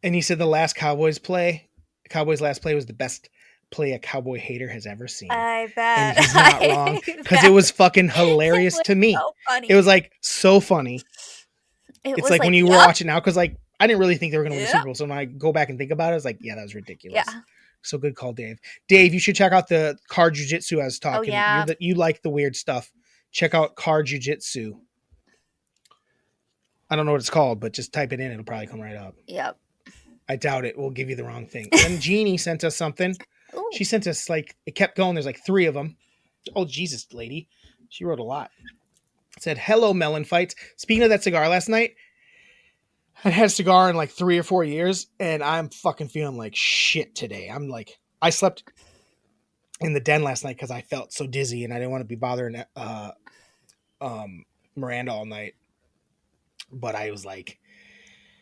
And he said the last Cowboys last play was the best play a Cowboy hater has ever seen. I bet. And he's not wrong because it was fucking hilarious to me. So funny. It was like so funny. It's like when you were watching now, because like I didn't really think they were going to win the Super Bowl. So when I go back and think about it, I was like, yeah, that was ridiculous. Yeah. So good call, Dave. Dave, you should check out the car jiu-jitsu I was talking. Oh, yeah. You like the weird stuff. Check out car jiu-jitsu. I don't know what it's called, but just type it in. It'll probably come right up. Yep. I doubt it. We'll give you the wrong thing. And Jeannie sent us something. Ooh. She sent us like, it kept going. There's like 3 of them. Oh, Jesus, lady. She wrote a lot. It said, hello, MELLONfights. Speaking of that cigar last night, I had a cigar in like 3 or 4 years, and I'm fucking feeling like shit today. I'm like, I slept in the den last night because I felt so dizzy and I didn't want to be bothering Miranda all night. But I was like,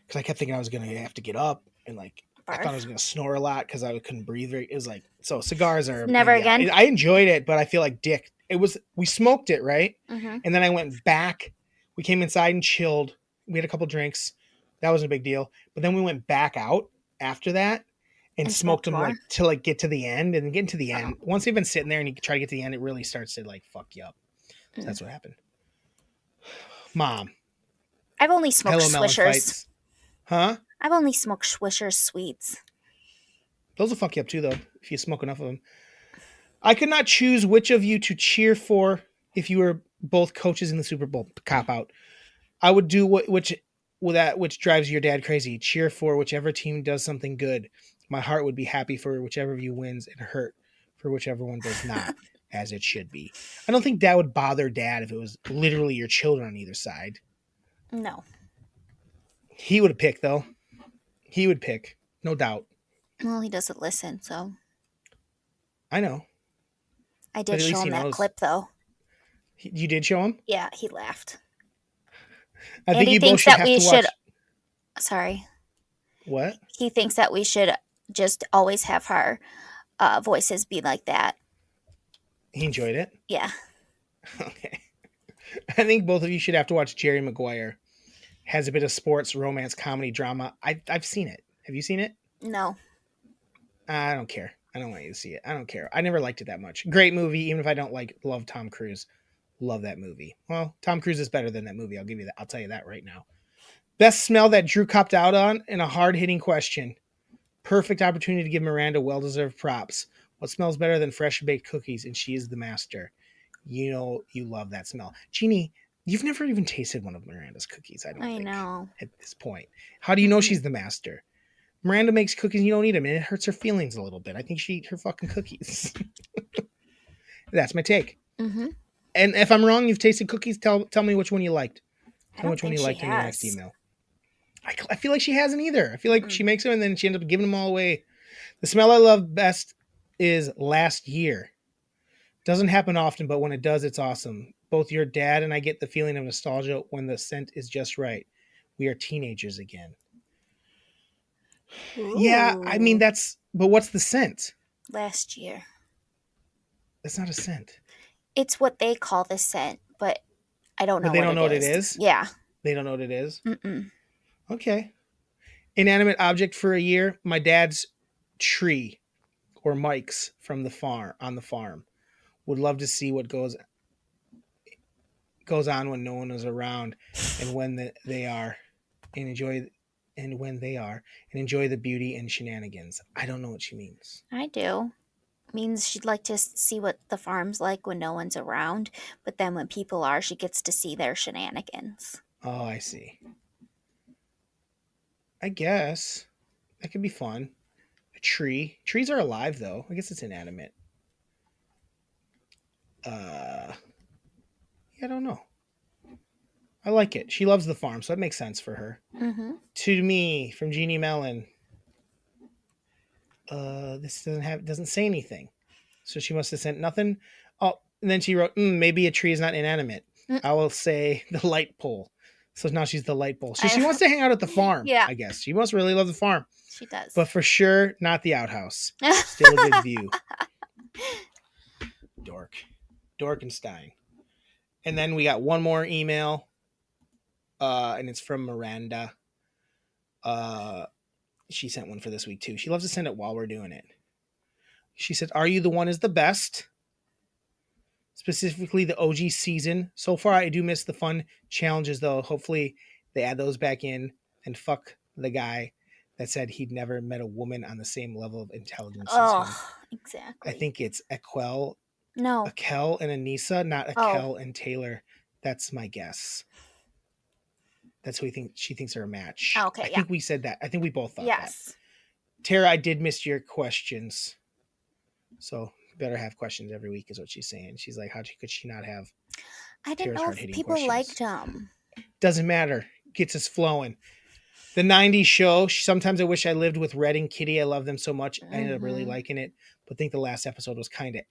because I kept thinking I was going to have to get up and like, I thought I was going to snore a lot because I couldn't breathe. It was like, so cigars are never again. I enjoyed it, but I feel like dick. We smoked it, right? Mm-hmm. And then I went back. We came inside and chilled. We had a couple drinks. That wasn't a big deal. But then we went back out after that and smoked them more. Like to like get to the end and getting to the end. Once they've been sitting there and you try to get to the end, it really starts to like fuck you up. So that's what happened. Mom. I've only smoked Swishers. Huh? I've only smoked Swishers sweets. Those will fuck you up too, though, if you smoke enough of them. I could not choose which of you to cheer for if you were both coaches in the Super Bowl. Cop out. I would do which drives your dad crazy. Cheer for whichever team does something good. My heart would be happy for whichever of you wins and hurt for whichever one does not, as it should be. I don't think that would bother Dad if it was literally your children on either side. No. He would pick, though. He would pick, no doubt. Well, he doesn't listen, so. I know. I did show him that clip, though. You did show him? Yeah, he laughed. I think you both should have to watch. Sorry. What? He thinks that we should just always have our voices be like that. He enjoyed it? Yeah. Okay. I think both of you should have to watch Jerry Maguire. Has a bit of sports, romance, comedy, drama. I've seen it. Have you seen it? No. I don't care. I don't want you to see it. I don't care. I never liked it that much. Great movie, even if I don't love Tom Cruise. Love that movie. Well, Tom Cruise is better than that movie. I'll give you that. I'll tell you that right now. Best smell that Drew copped out on in a hard-hitting question. Perfect opportunity to give Miranda well-deserved props. What smells better than fresh baked cookies? And she is the master. You know you love that smell. Jeannie, you've never even tasted one of Miranda's cookies, I think. Know. At this point. How do you know she's the master? Miranda makes cookies, you don't eat them, and it hurts her feelings a little bit. I think she eats her fucking cookies. That's my take. Mm-hmm. And if I'm wrong, you've tasted cookies, tell me which one you liked. Tell me which one you liked in your next email. I feel like she hasn't either. I feel like she makes them and then she ends up giving them all away. The smell I love best is last year. Doesn't happen often, but when it does, it's awesome. Both your dad and I get the feeling of nostalgia when the scent is just right. We are teenagers again. Ooh. Yeah, I mean, but what's the scent? Last year. That's not a scent. It's what they call the scent, but I don't know what it is. But they don't know what it is? Yeah. They don't know what it is? Mm-mm. Okay. Inanimate object for a year. My dad's tree or Mike's from the farm, on the farm. Would love to see what goes on when no one is around and when they are and enjoy the beauty and shenanigans. I don't know what she means. I do. It means she'd like to see what the farm's like when no one's around, but then when people are, she gets to see their shenanigans. Oh, I see. I guess that could be fun. A tree. Trees are alive though. I guess it's inanimate. Yeah, I don't know. I like it. She loves the farm, so that makes sense for her. Mm-hmm. To me, from Jeannie Mellon. This doesn't say anything. So she must have sent nothing. Oh, and then she wrote, maybe a tree is not inanimate. I will say the light pole. So now she's the light pole. She wants to hang out at the farm, Yeah. I guess. She must really love the farm. She does. But for sure, not the outhouse. Still a good view. Dork. Dorkenstein. And then we got one more email. And it's from Miranda. She sent one for this week too. She loves to send it while we're doing it. She said, "Are You the One is the best. Specifically the OG season. So far, I do miss the fun challenges, though. Hopefully, they add those back in and fuck the guy that said he'd never met a woman on the same level of intelligence as him. Exactly. I think it's Akel and Anissa, not Akel and Taylor. That's my guess. That's who she thinks are a match. Okay, I think we said that. I think we both thought that. Tara, I did miss your questions. So better have questions every week is what she's saying. She's like, how could she not have? I didn't know if people liked them. Doesn't matter. Gets us flowing. The 90s show. Sometimes I wish I lived with Red and Kitty. I love them so much. I ended up really liking it. But I think the last episode was kind of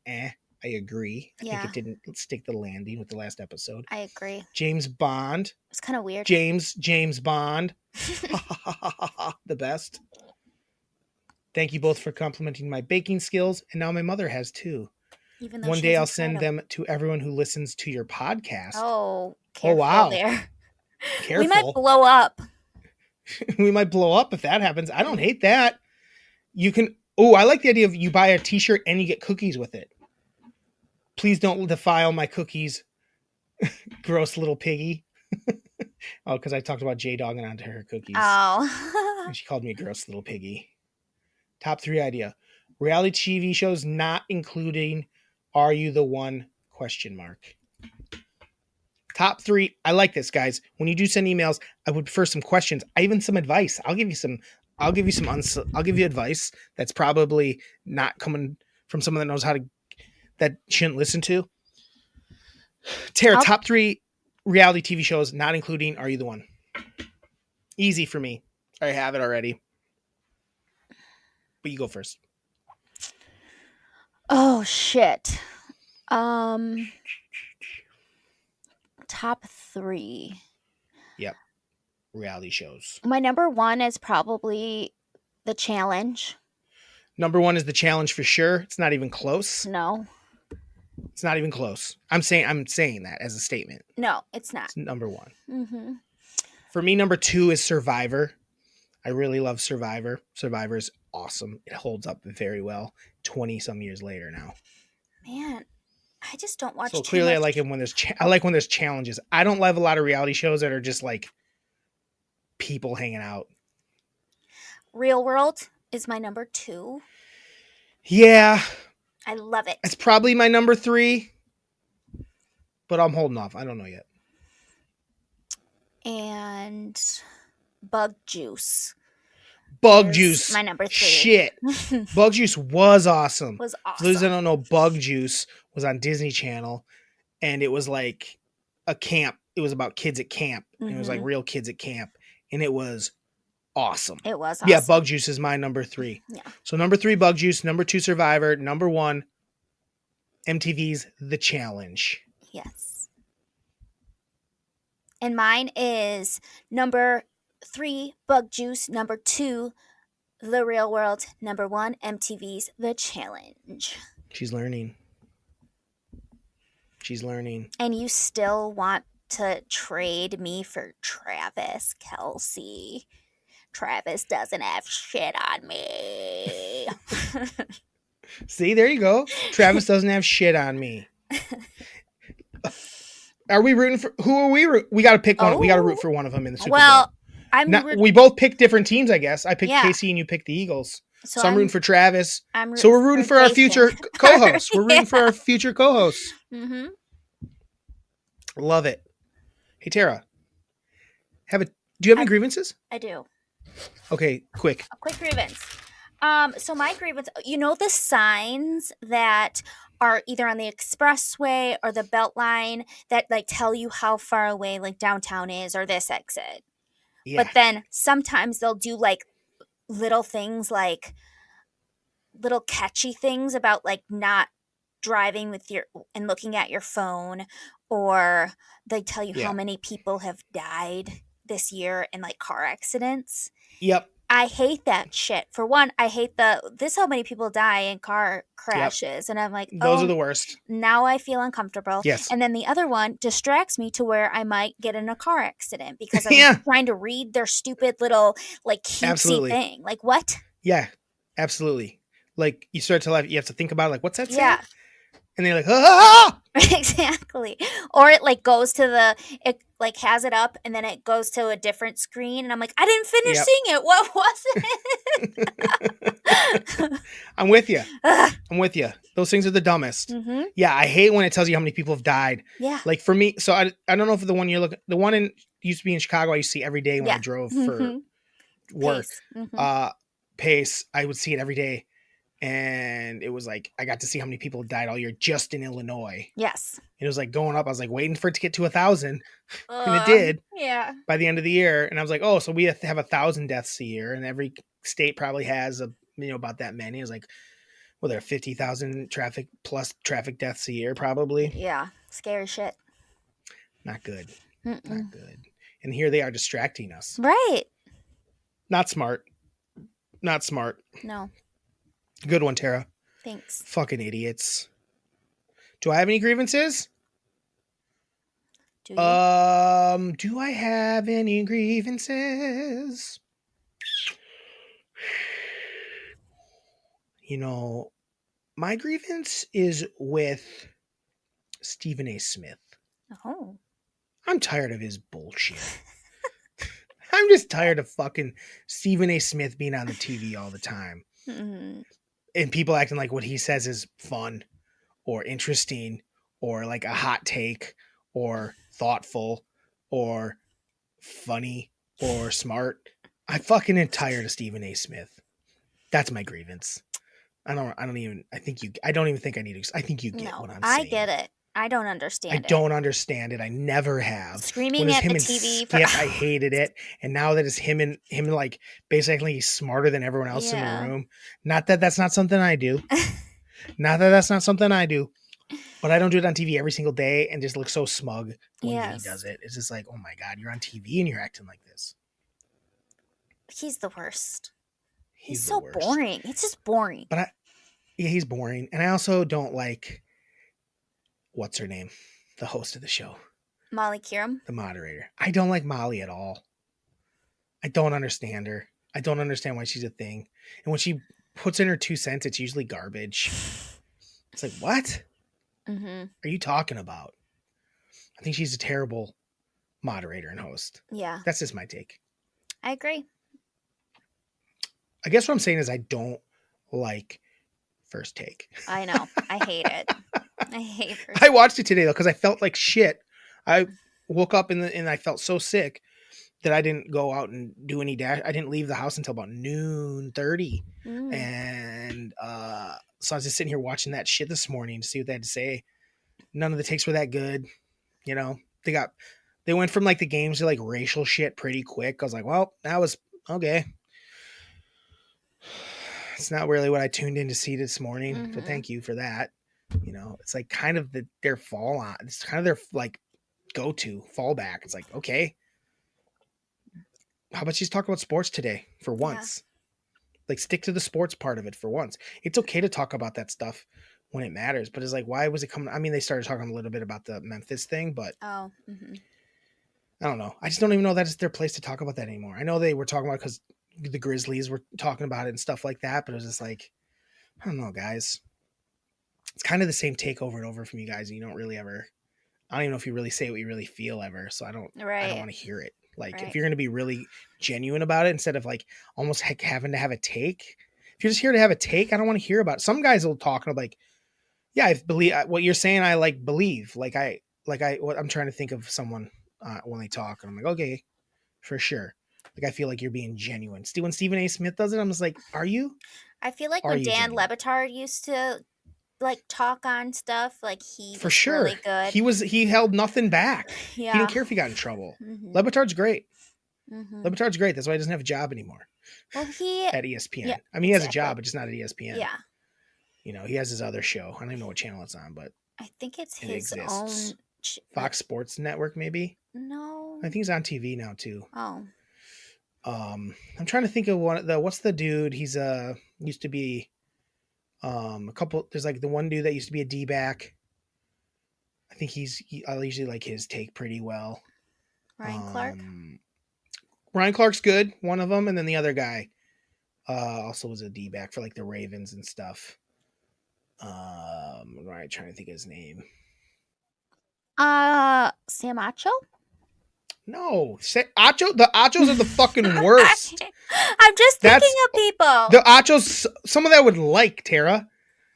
I agree. I think it didn't stick the landing with the last episode. I agree. James Bond. It's kind of weird. James Bond. The best. Thank you both for complimenting my baking skills. And now my mother has too. Even though one day I'll send them to everyone who listens to your podcast. Oh, careful there. Careful. We might blow up. We might blow up if that happens. I don't hate that. You can. Oh, I like the idea of you buy a t-shirt and you get cookies with it. Please don't defile my cookies. Gross little piggy. Oh, because I talked about J-dogging onto her cookies. Oh. And she called me a gross little piggy. Top 3 idea. Reality TV shows not including Are You the One? ? Top 3. I like this, guys. When you do send emails, I would prefer some questions. Even some advice. I'll give you advice that's probably not coming from someone that knows that shouldn't listen to. Tara, top 3 reality TV shows not including Are You the One? Easy for me. I have it already. But you go first. Oh shit. Top 3. Yep. Reality shows. My number 1 is probably The Challenge. Number 1 is The Challenge for sure. It's not even close. No. It's not even close. I'm saying that as a statement. No, it's not. It's number 1. Mm-hmm. For me, number 2 is Survivor. I really love Survivor. Survivor is awesome. It holds up very well 20 some years later now. Man, I just don't watch. So clearly, I like it when there's challenges. I don't love a lot of reality shows that are just like people hanging out. Real World is my number 2. Yeah, I love it. It's probably my number 3, but I'm holding off. I don't know yet. And Bug Juice. Bug Juice, my number 3. Shit, Bug Juice was awesome. Was awesome. For those that don't know, Bug Juice was on Disney Channel, and it was like a camp. It was about kids at camp. And it was like real kids at camp, and it was awesome. It was awesome. Yeah, Bug Juice is my number 3. Yeah. So number 3, Bug Juice. Number 2, Survivor. Number 1, MTV's The Challenge. Yes. And mine is number 3, Bug Juice. Number 2, The Real World. Number 1, MTV's The Challenge. She's learning. And you still want to trade me for Travis Kelce. Travis doesn't have shit on me. See, there you go. Travis doesn't have shit on me. Are we rooting for? Who are we? We got to pick one. We got to root for one of them in the Super Bowl. We both picked different teams, I guess. I picked KC and you picked the Eagles. So I'm rooting for Travis. So we're rooting for our future co-hosts. We're rooting for our future co-hosts. Mm-hmm. Love it. Hey, Tara. Do you have any grievances? I do. Okay, quick. A quick grievance. So my grievance, the signs that are either on the expressway or the belt line that like tell you how far away like downtown is or this exit. Yeah. But then sometimes they'll do like little things like little catchy things about like not driving with your and looking at your phone, or they tell you how Yeah. many people have died this year in like car accidents. Yep. I hate that shit. For one, I hate this how many people die in car Yep. crashes. And I'm like, Those are oh, the worst. now I feel uncomfortable. Yes. And then the other one distracts me to where I might get in a car accident because I'm Yeah. trying to read their stupid little like cutesy Absolutely. thing. Like what? Yeah. Absolutely. Like you start to you have to think about it, like what's that saying? Yeah. And they're like, ah! Exactly. Or it like goes to it like has it up and then it goes to a different screen and I'm like, I didn't finish Yep. seeing it. What was it? I'm with you. Ugh. I'm with you. Those things are the dumbest. Mm-hmm. Yeah, I hate when it tells you how many people have died. Yeah. Like for me, so I don't know if the one you're looking, the one in used to be in Chicago. I used to see every day when I Yeah. drove for Mm-hmm. work. Pace. Mm-hmm. Pace. I would see it every day, and it was like I got to see how many people died all year just in Illinois. Yes. And it was like going up. I was like waiting for it to get to 1,000, and it did Yeah. by the end of the year. And I was like, oh, so we have to have 1,000 deaths a year, and every state probably has about that many. It was like, well, there are 50,000 traffic deaths a year, probably. Yeah. Scary shit. Not good. Mm-mm. Not good. And here they are distracting us. Right. Not smart. Not smart. No. Good one, Tara. Thanks. Fucking idiots. Do I have any grievances? Do you? Do I have any grievances? My grievance is with Stephen A. Smith. Oh. I'm tired of his bullshit. I'm just tired of fucking Stephen A. Smith being on the TV all the time. Mm-hmm. And people acting like what he says is fun or interesting or like a hot take or thoughtful or funny or smart. I fucking am tired of Stephen A. Smith. That's my grievance. I don't even think I need to. I think you get what I'm saying. I get it. I don't understand I don't understand it. I never have. Screaming When it's at him the and TV Skip, I hated it. And now that it's him like basically he's smarter than everyone else in the room. Not that that's not something I do. Not that that's not something I do. But I don't do it on TV every single day and just look so smug when he does it. It's just like, oh my God, you're on TV and you're acting like this. He's the worst. He's the so worst. boring. It's just boring. But he's boring. And I also don't like, what's her name? The host of the show. Molly Kiram? The moderator. I don't like Molly at all. I don't understand her. I don't understand why she's a thing. And when she puts in her 2 cents, it's usually garbage. It's like, what are you talking about? I think she's a terrible moderator and host. Yeah. That's just my take. I agree. I guess what I'm saying is I don't like First Take. I know. I hate it. I hate First I watched it today, though, because I felt like shit. I woke up and I felt so sick that I didn't go out and do any dash. I didn't leave the house until about 12:30. And so I was just sitting here watching that shit this morning to see what they had to say. None of the takes were that good. They went from like the games to like racial shit pretty quick. I was like, well, that was okay. It's not really what I tuned in to see this morning. So thank you for that. It's like kind of their fall on. It's kind of their like go-to fallback. It's like, okay, how about you just talk about sports today for once? Like stick to the sports part of it for once. It's okay to talk about that stuff when it matters, but it's like, why was it coming? I mean, they started talking a little bit about the Memphis thing, but I don't know. I just don't even know that it's their place to talk about that anymore. I know they were talking about it because the Grizzlies were talking about it and stuff like that, but it was just like, I don't know, guys. It's kind of the same take over and over from you guys. You don't really ever, I don't even know if you really say what you really feel ever. So I don't want to hear it. Like if you're going to be really genuine about it, instead of like almost having to have a take, if you're just here to have a take, I don't want to hear about it. Some guys will talk and like, yeah, I believe what you're saying. I like believe I'm trying to think of someone when they talk and I'm like, okay, for sure. Like, I feel like you're being genuine. When Stephen A. Smith does it, I'm just like, are you? I feel like Are when you Dan genuine? Lebitard used to like talk on stuff, like he For was sure. really good. He held nothing back. Yeah. He didn't care if he got in trouble. Mm-hmm. Lebitard's great. Mm-hmm. Lebitard's great. That's why he doesn't have a job anymore. Well, at ESPN. Yeah, I mean, he has a job, but just not at ESPN. Yeah. You know, he has his other show. I don't even know what channel it's on, but I think it's it his exists. own. Fox Sports Network, maybe. No. I think he's on TV now too. Oh. I'm trying to think of what's the dude? He's used to be a couple. There's like the one dude that used to be a D-back. I think I usually like his take pretty well. Ryan Clark. Ryan Clark's good, one of them, and then the other guy also was a D-back for like the Ravens and stuff. Right, trying to think of his name. Sam Acho? No, Acho. The Achos are the fucking worst. I'm just thinking of people. The Achos. Some of that would like Tara.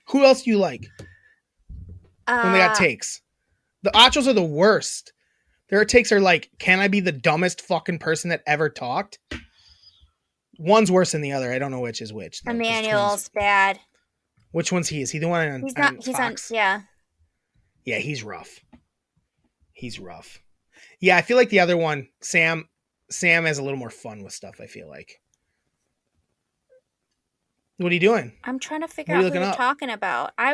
Who else do you like when they got takes? The Achos are the worst. Their takes are like, "Can I be the dumbest fucking person that ever talked?" One's worse than the other. I don't know which is which. Though, Emmanuel's bad. Which one's he? Is he the one on? He's not. On he's Fox? on. Yeah. Yeah, he's rough. He's rough. Yeah, I feel like the other one, Sam has a little more fun with stuff, I feel like. What are you doing? I'm trying to figure out who you're talking about. I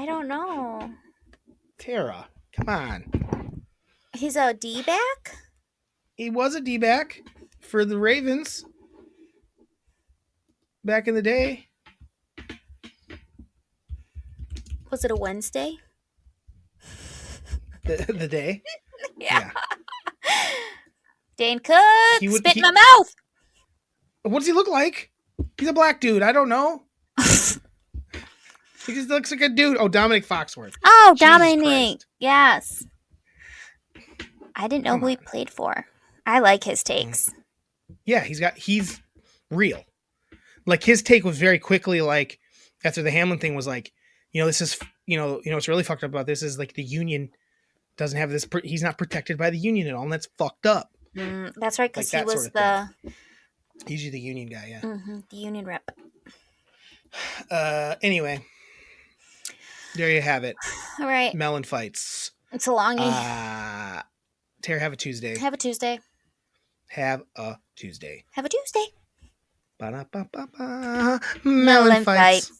don't know. Tara, come on. He's a D-back? He was a D-back for the Ravens back in the day. Was it a Wednesday? The day? Yeah. Dane Cook, spit in my mouth. What does he look like? He's a black dude. I don't know. He just looks like a dude. Oh, Dominic Foxworth. Oh, Dominic. Yes. I didn't know who he played for. I like his takes. Yeah, he's real. Like, his take was very quickly, like, after the Hamlin thing was like, this is, what's really fucked up about this is like the union doesn't have this. He's not protected by the union at all, and that's fucked up. That's right, because he was usually the union guy, yeah. Mm-hmm, the union rep. Anyway, there you have it. All right. Melon fights. It's a longie. Tara, have a Tuesday. Have a Tuesday. Have a Tuesday. Have a Tuesday. Ba-da-ba-ba-ba. Melon fights.